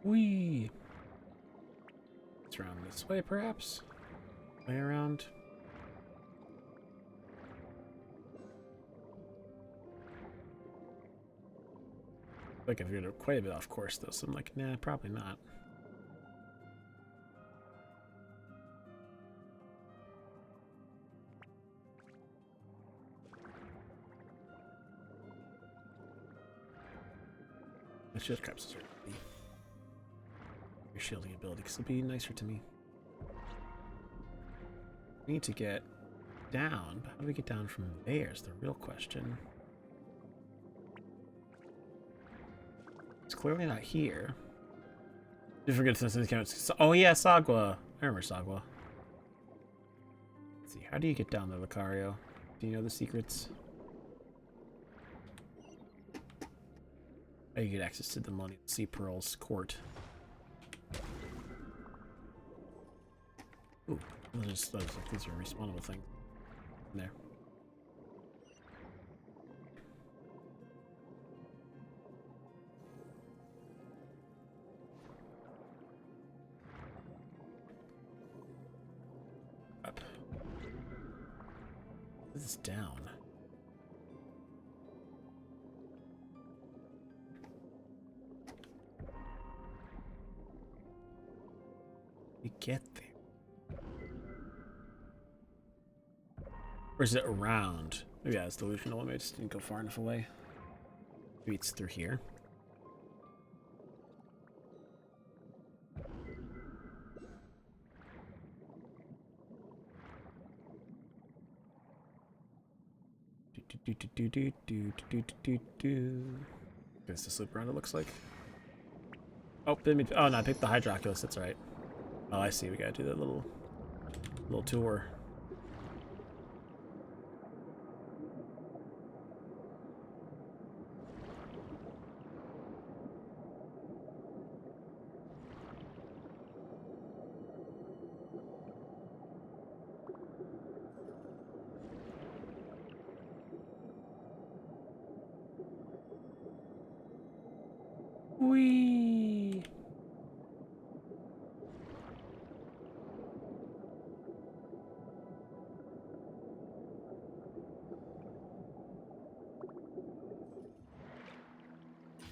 Whee! It's around this way, perhaps? Way around? Like, I've veered quite a bit off course, though, so I'm like, nah, probably not. The shield traps are your shielding ability, because it'll be nicer to me. We need to get down, but how do we get down from there is the real question. It's clearly not here. Did you forget to count? Oh yeah, Sagwa. I remember Sagwa. Let's see, how do you get down there, Lucario? Do you know the secrets? How do you get access to the money? Sea Pearl's court. Ooh, these are respawnable things. In there. Up. This is down. You get there. Or is it around? Maybe that's delusional. Maybe I just didn't go far enough away. Maybe it's through here. Guess this loop around, it looks like. Oh, oh no, I picked the Hydroculus. That's right. Oh, I see. We gotta do that little tour. Whee!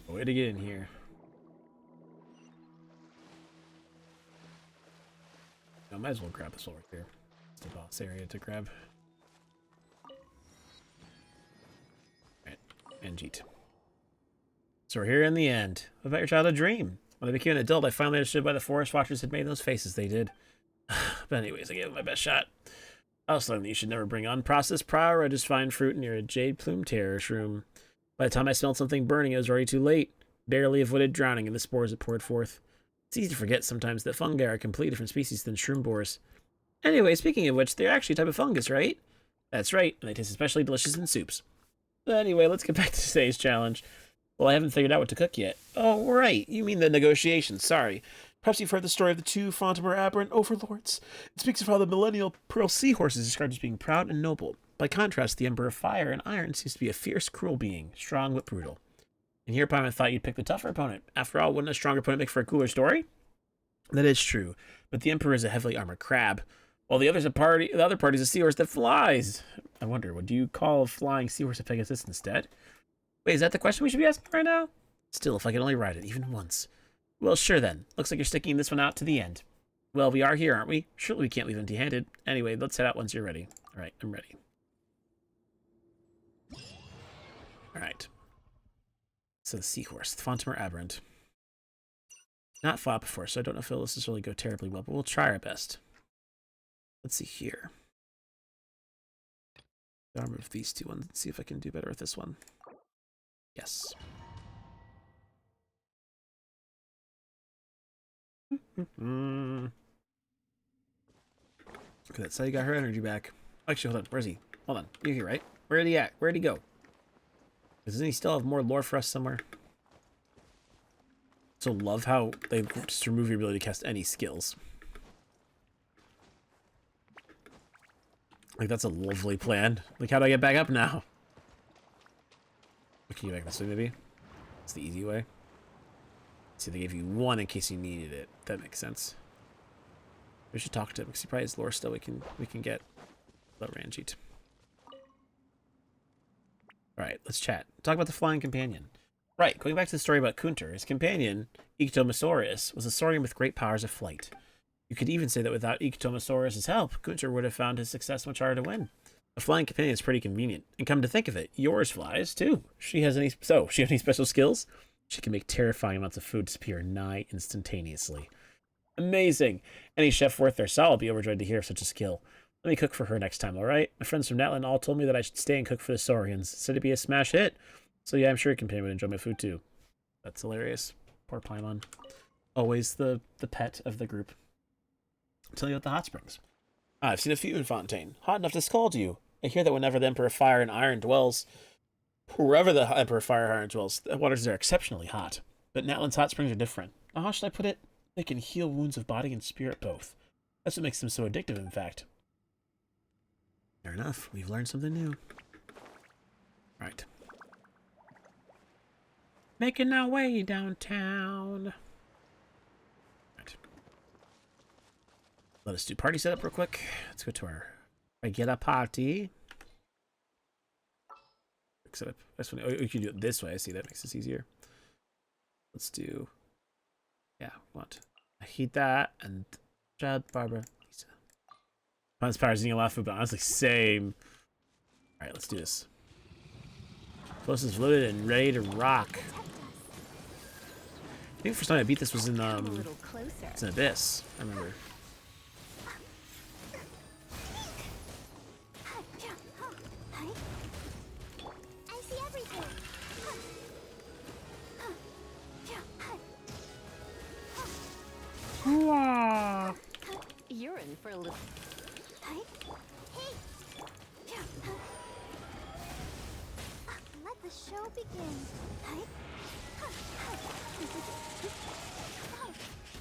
Way to get in here. I might as well grab this over here. It's the boss area to grab. Alright, and Jeet. So we're here in the end. What about your childhood dream? When I became an adult, I finally understood why the Forest Watchers had made those faces they did. But anyways, I gave it my best shot. I also learned that you should never bring unprocessed prower or just find fruit near a jade plume terrorist room. By the time I smelled something burning, it was already too late. Barely avoided drowning in the spores that poured forth. It's easy to forget sometimes that fungi are a completely different species than shroom borers. Anyway, speaking of which, they're actually a type of fungus, right? That's right, and they taste especially delicious in soups. But anyway, let's get back to today's challenge. Well, I haven't figured out what to cook yet. Oh, right, you mean the negotiations, sorry. Perhaps you've heard the story of the two Fontamer aberrant overlords. It speaks of how the millennial pearl seahorse is described as being proud and noble. By contrast, the Emperor of Fire and Iron seems to be a fierce, cruel being, strong but brutal. And here, Paimon thought you'd pick the tougher opponent. After all, wouldn't a stronger opponent make for a cooler story? That is true, but the Emperor is a heavily armored crab, while the other party is a seahorse that flies. I wonder, would you call a flying seahorse a Pegasus instead? Wait, is that the question we should be asking right now? Still, if I could only ride it, even once. Well, sure then. Looks like you're sticking this one out to the end. Well, we are here, aren't we? Surely we can't leave empty-handed. Anyway, let's head out once you're ready. Alright, I'm ready. Alright. So the seahorse, the Fontamer aberrant. Not fought before, so I don't know if it'll necessarily go terribly well, but we'll try our best. Let's see here. I'll remove these two ones and see if I can do better with this one. Yes. Okay, that's how you got her energy back. Actually, hold on. Where's he? Hold on. You're here, right? Where'd he at? Where'd he go? Doesn't he still have more lore for us somewhere? So love how they just remove your ability to cast any skills. Like, that's a lovely plan. Like, how do I get back up now? Can you back this way, maybe? It's the easy way. See, they gave you one in case you needed it. That makes sense. We should talk to him because he probably has lore still we can get low range eat. Alright, let's chat. Talk about the flying companion. Right, going back to the story about Kunter, his companion, Ictomosaurus, was a saurian with great powers of flight. You could even say that without Ictomosaurus' help, Kunter would have found his success much harder to win. A flying companion is pretty convenient. And come to think of it, yours flies too. She has any special skills? She can make terrifying amounts of food disappear nigh instantaneously. Amazing! Any chef worth their salt will be overjoyed to hear of such a skill. Let me cook for her next time, alright? My friends from Natlan all told me that I should stay and cook for the Saurians. Said it'd be a smash hit. So yeah, I'm sure your companion would enjoy my food too. That's hilarious. Poor Pylon. Always the pet of the group. I'll tell you about the hot springs. I've seen a few in Fontaine. Hot enough to scald you. I hear that whenever the Emperor of Fire and Iron dwells, wherever the Emperor of Fire and Iron dwells, the waters there are exceptionally hot. But Natlan's hot springs are different. How should I put it? They can heal wounds of body and spirit both. That's what makes them so addictive, in fact. Fair enough. We've learned something new. Right. Making our way downtown. Right. Let us do party setup real quick. Let's go to our regular party. Quick setup. That's when we can do it this way. I see that makes this easier. Let's do. Yeah, what? I heat that and Chad, Barbara, Lisa. Fun's powers eating a lot of food, but honestly, same. Alright, let's do this. Closest loaded and ready to rock. I think the first time I beat this was in it's an Abyss, I remember. I see everything. You're in for a little. Let the show begin.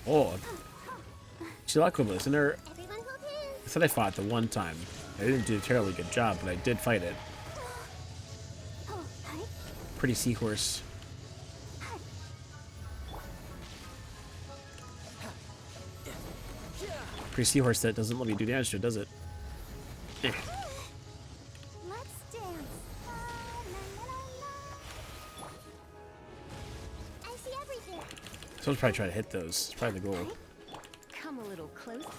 Oh, she's a lot cool, isn't there? Everyone hold I hands. said I fought the one time. I didn't do a terribly good job, but I did fight it. Pretty seahorse. Pretty seahorse that doesn't let me do damage to it, does it? Eh. Let's dance. I see everything. Someone's probably trying to hit those. It's probably the goal. Come a little close. Go,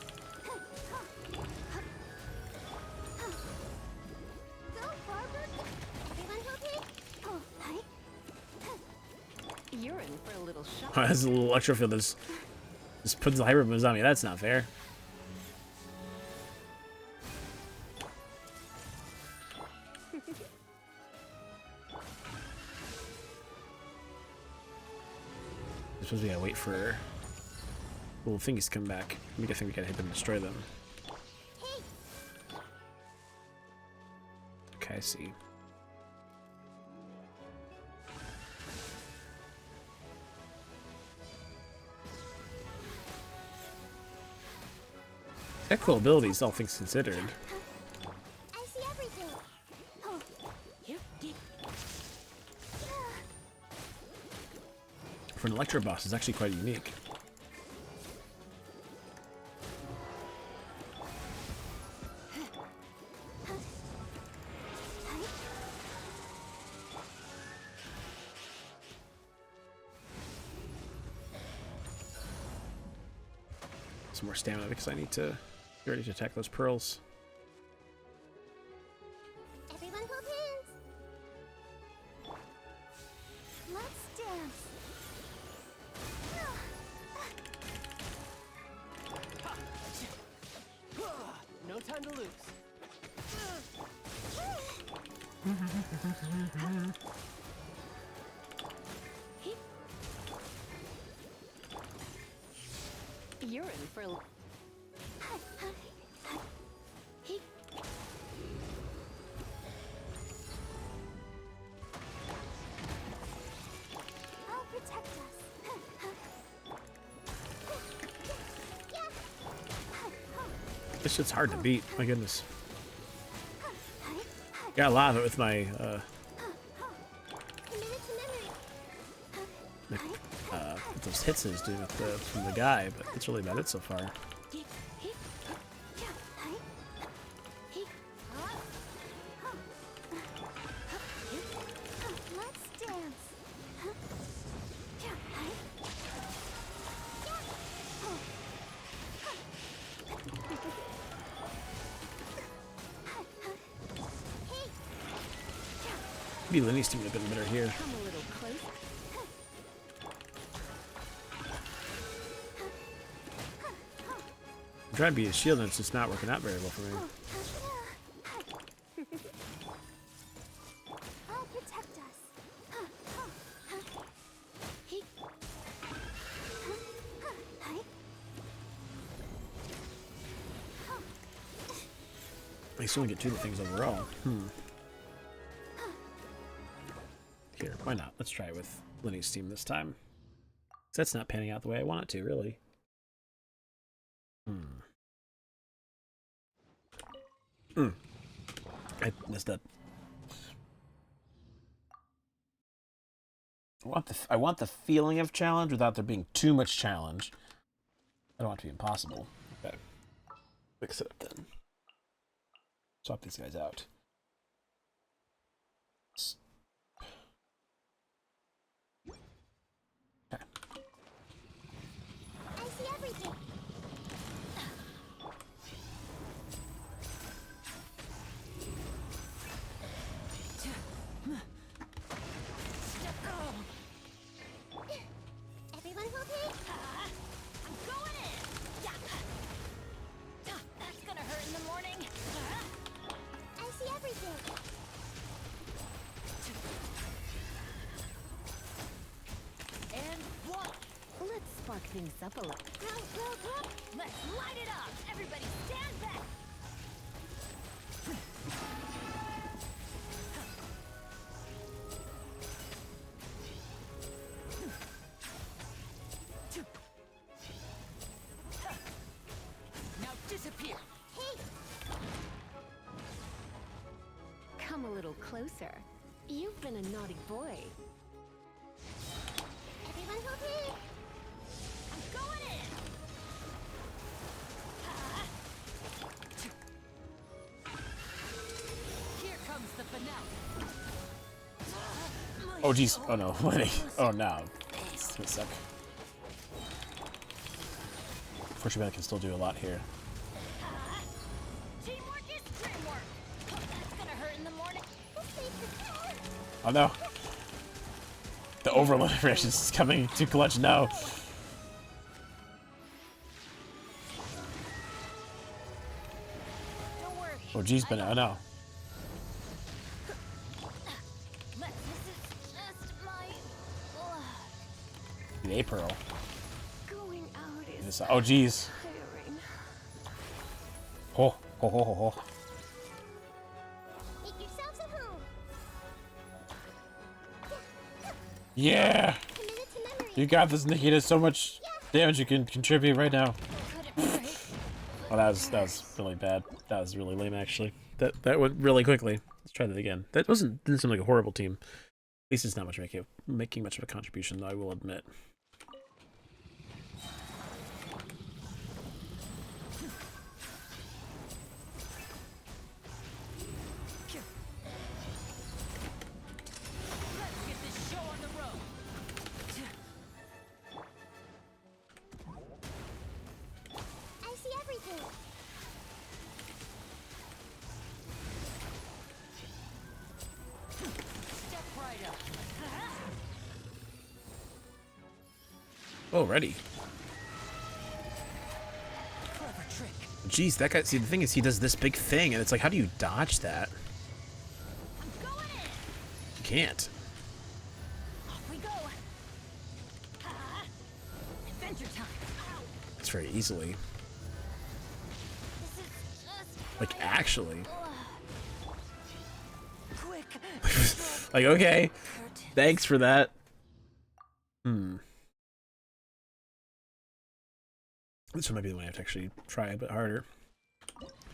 Barbara. Everyone hold hands. You're in for a little shock. Oh, that's a little electro field that just puts the hyper moves on me. That's not fair. I suppose we gotta wait for little thingies to come back. I think we gotta hit them and destroy them. Okay, I see. Got cool abilities, all things considered. I see everything. For an Electro boss, it's actually quite unique. Some more stamina because I need to get ready to attack those pearls. Everyone hold hands. Let's dance. No time to lose. You're in for a. I'll protect us. This shit's hard to beat. My goodness. Got a lot of it with my those hits is doing with from the guy, but it's really about it so far. Let's dance. Maybe Lenny's team would have been better here. Come a little closer. I'm trying to be a shield and it's just not working out very well for me. I'll protect us. I least only get 2 of the things overall. Here, why not? Let's try it with Lenny's team this time. 'Cause that's not panning out the way I want it to, really. I messed up. I want the feeling of challenge without there being too much challenge. I don't want it to be impossible. Okay. Fix it up then. Swap these guys out. Okay. I see everything. Everyone will be. I'm going in. Yeah. That's gonna hurt in the morning. I see everything. And one. Let's spark things up a little. Let's light it up. Everybody stand back. Now disappear. Hey, Come a little closer. You've been a naughty boy. everyone will be. I'm going in. Here comes the finale. Oh jeez. Oh no. Lenny. Oh no. It's gonna suck. Fortunately, I can still do a lot here. Teamwork is dreamwork. That's gonna hurt in the morning. Oh no. The overload rush is coming to clutch now. Don't worry. Oh geez, but oh no. This is just my The A pearl. going out is Oh geez. tiring. Oh, ho ho ho ho. Make yourselves at home. Yeah. Committed to memory. You got this, Nikki. There's so much damage you can contribute right now. Could it break? Well, that was really bad. That was really lame, actually. That went really quickly. Let's try that again. That didn't seem like a horrible team. At least it's not much making much of a contribution, though, I will admit. Let's get this show on the road. I see everything. Step right up. Oh, ready. Clever trick. Jeez, that guy. See, the thing is, he does this big thing, and it's like, how do you dodge that? I'm going in. You can't. Off we go. Adventure time. It's very easily. This is just Like, actually. quick. Like, okay. Curtain. Thanks for that. This one might be the one I have to actually try a bit harder.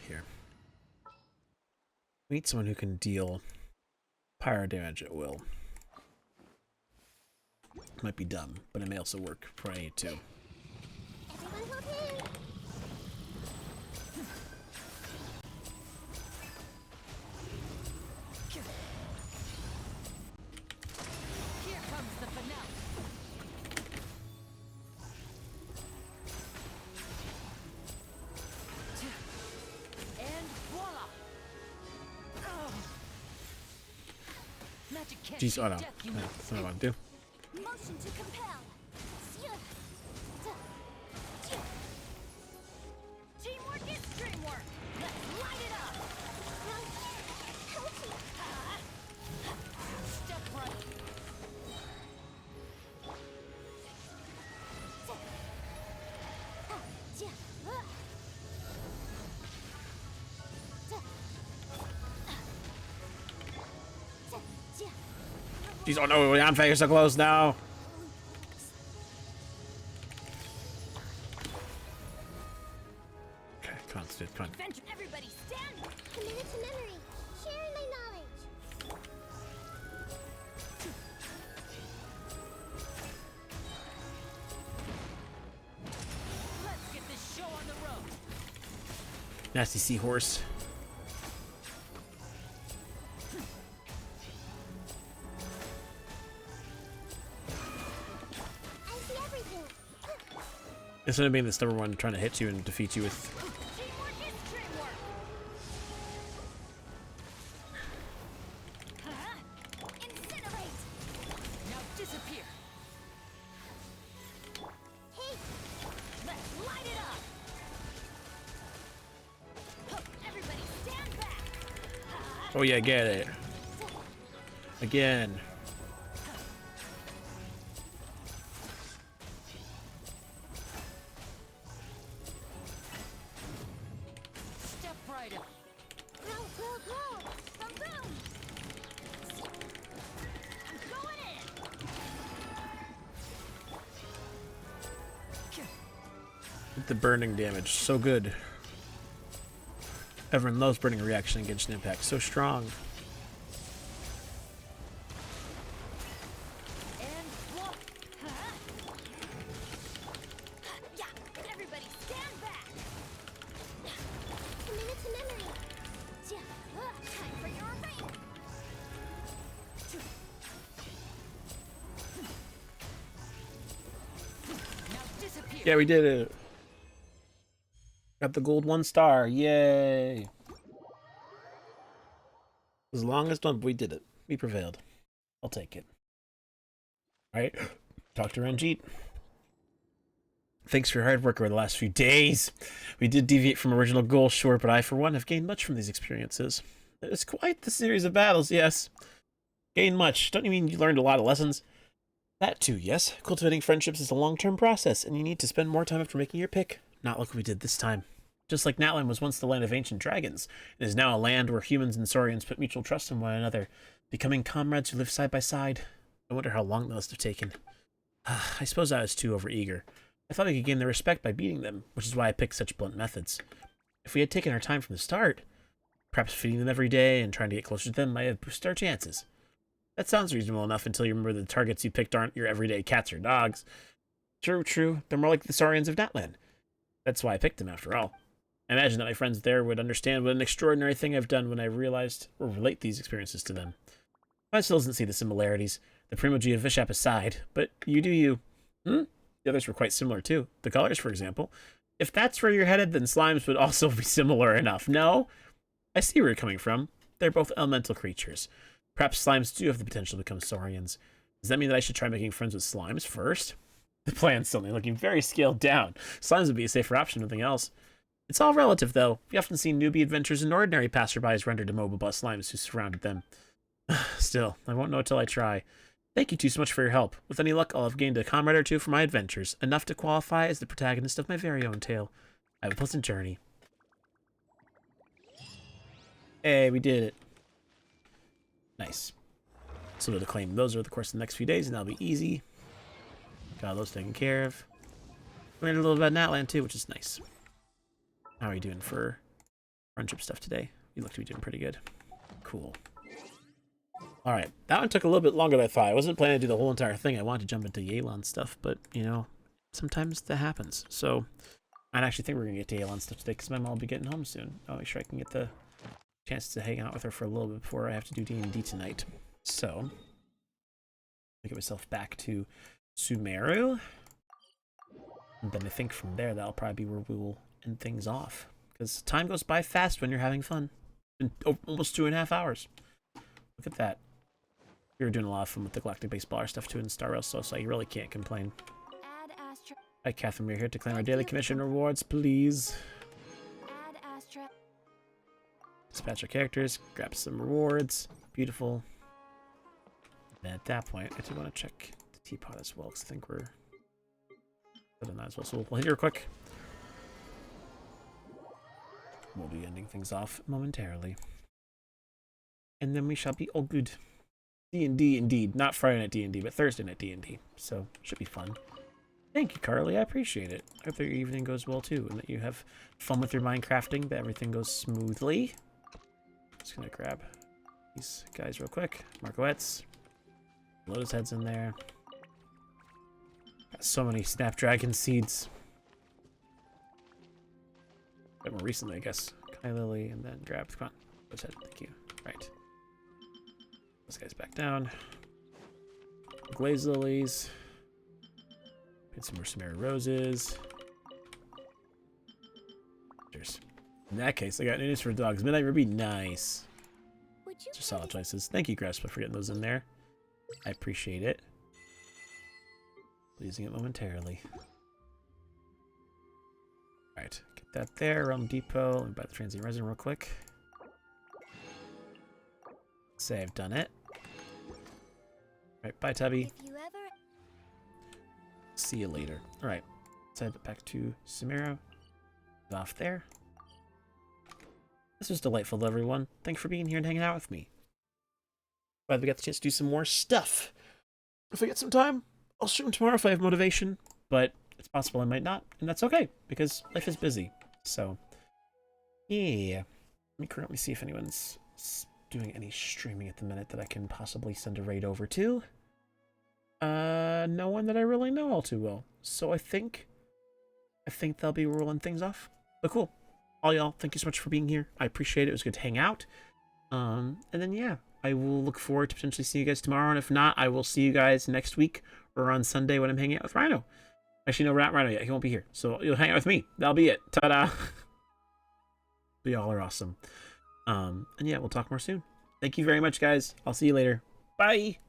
Here. We need someone who can deal pyro damage at will. Might be dumb, but it may also work for I need to. Everyone hop in. Here comes the finale. And voila! Oh. Magic can't Jeez, beat oh no. death, you Yeah, know. that's what I want to do. Motion to compel. Teamwork is dreamwork. Let's light it up. Step right. Jeez, oh no, Yanfei, you're so close now. Okay, come on, dude, come on. Adventure. Everybody stand. Committed to memory. Sharing my knowledge. Let's get this show on the road. Nasty seahorse. I see everything. Instead of being this number one trying to hit you and defeat you with... Teamwork is dreamwork. Incinerate. Now disappear. Hey, Let's light it up. Everybody stand back. Oh yeah, get it. Again. Step right up. grow, grow, grow. Boom, boom. I'm going in. With the burning damage, so good. Everyone loves burning reaction in Genshin Impact, so strong. And walk. Yeah. Everybody stand back. Committed to memory. Time for your revenge. Now disappear. Yeah, we did it. Got the gold 1 star. Yay. As long as we did it. We prevailed. I'll take it. Alright. Dr. Ranjit. Thanks for your hard work over the last few days. We did deviate from original goals, sure, but I, for one, have gained much from these experiences. It's quite the series of battles, yes. Gained much. Don't you mean you learned a lot of lessons? That too, yes. Cultivating friendships is a long-term process, and you need to spend more time after making your pick. Not like we did this time. Just like Natlan was once the land of ancient dragons, it is now a land where humans and Saurians put mutual trust in one another, becoming comrades who live side by side. I wonder how long that must have taken. I suppose I was too overeager. I thought I could gain their respect by beating them, which is why I picked such blunt methods. If we had taken our time from the start, perhaps feeding them every day and trying to get closer to them might have boosted our chances. That sounds reasonable enough until you remember the targets you picked aren't your everyday cats or dogs. True, true. They're more like the Saurians of Natlan. That's why I picked them, after all. I imagine that my friends there would understand what an extraordinary thing I've done when I realized or relate these experiences to them. I still doesn't see the similarities, the Primogy of Vishap aside, but you do you. The others were quite similar too. The colors, for example. If that's where you're headed, then slimes would also be similar enough. No? I see where you're coming from. They're both elemental creatures. Perhaps slimes do have the potential to become Saurians. Does that mean that I should try making friends with slimes first? The plan's suddenly looking very scaled down. Slimes would be a safer option than anything else. It's all relative, though. We often see newbie adventures and ordinary passerbys rendered immobile by slimes who surrounded them. Still, I won't know till I try. Thank you two so much for your help. With any luck, I'll have gained a comrade or two for my adventures, enough to qualify as the protagonist of my very own tale. Have a pleasant journey. Hey, we did it. Nice. So to claim those over the course of the next few days, and that'll be easy. Got those taken care of. We learned a little about Natlan too, which is nice. How are you doing for friendship stuff today? You look to be doing pretty good. Cool. Alright, that one took a little bit longer than I thought. I wasn't planning to do the whole entire thing. I wanted to jump into Yelan stuff, but, you know, sometimes that happens. So, I actually think we're going to get to Yelan stuff today because my mom will be getting home soon. I'll make sure I can get the chance to hang out with her for a little bit before I have to do D&D tonight. So, I'll get myself back to Sumeru. And then I think from there, that'll probably be where we will end things off. Because time goes by fast when you're having fun. In almost 2.5 hours. Look at that. We were doing a lot of fun with the Galactic Baseballer stuff too in Star Rail, so you really can't complain. Add Astra. Hi, Catherine. We're here to claim our daily commission rewards, please. Add Astra. Dispatch our characters, grab some rewards. Beautiful. And at that point, I do want to check the teapot as well, because I think we're better than that as well. So we'll hit here quick. We'll be ending things off momentarily. And then we shall be all good. D&D indeed. Not Friday night D&D, but Thursday night D&D. So, should be fun. Thank you, Carly. I appreciate it. I hope that your evening goes well, too, and that you have fun with your Minecrafting, that everything goes smoothly. Just gonna grab these guys real quick. Marcoettes. Lotus heads in there. Got so many Snapdragon seeds. But more recently, I guess. Kai Lily, and then grab. Come on. Lotus head. Thank you. Right. This guy's back down. Glaze lilies. Paint some more Sumeru roses. Cheers. In that case, I got news for dogs. Midnight Ruby, nice. Would you Just solid choices. Thank you, Graspa, for getting those in there. I appreciate it. Using it momentarily. Alright, get that there. Realm Depot. And buy the transient resin real quick. Say I've done it. Alright, bye, Tubby. If you ever See you later. Alright, let's head back to Sumeru. Off there. This was delightful, everyone. Thanks for being here and hanging out with me. Glad we got the chance to do some more stuff. If I get some time, I'll stream tomorrow if I have motivation, but it's possible I might not, and that's okay, because life is busy. So, yeah. Let me currently see if anyone's doing any streaming at the minute that I can possibly send a raid over to. No one that I really know all too well. So I think they'll be rolling things off. But cool. All y'all, thank you so much for being here. I appreciate it. It was good to hang out. And then yeah, I will look forward to potentially seeing you guys tomorrow. And if not, I will see you guys next week or on Sunday when I'm hanging out with Rhino. Actually, no, we're not Rhino yet. He won't be here. So you'll hang out with me. That'll be it. Ta-da. But y'all are awesome. And yeah, we'll talk more soon. Thank you very much, guys. I'll see you later. Bye.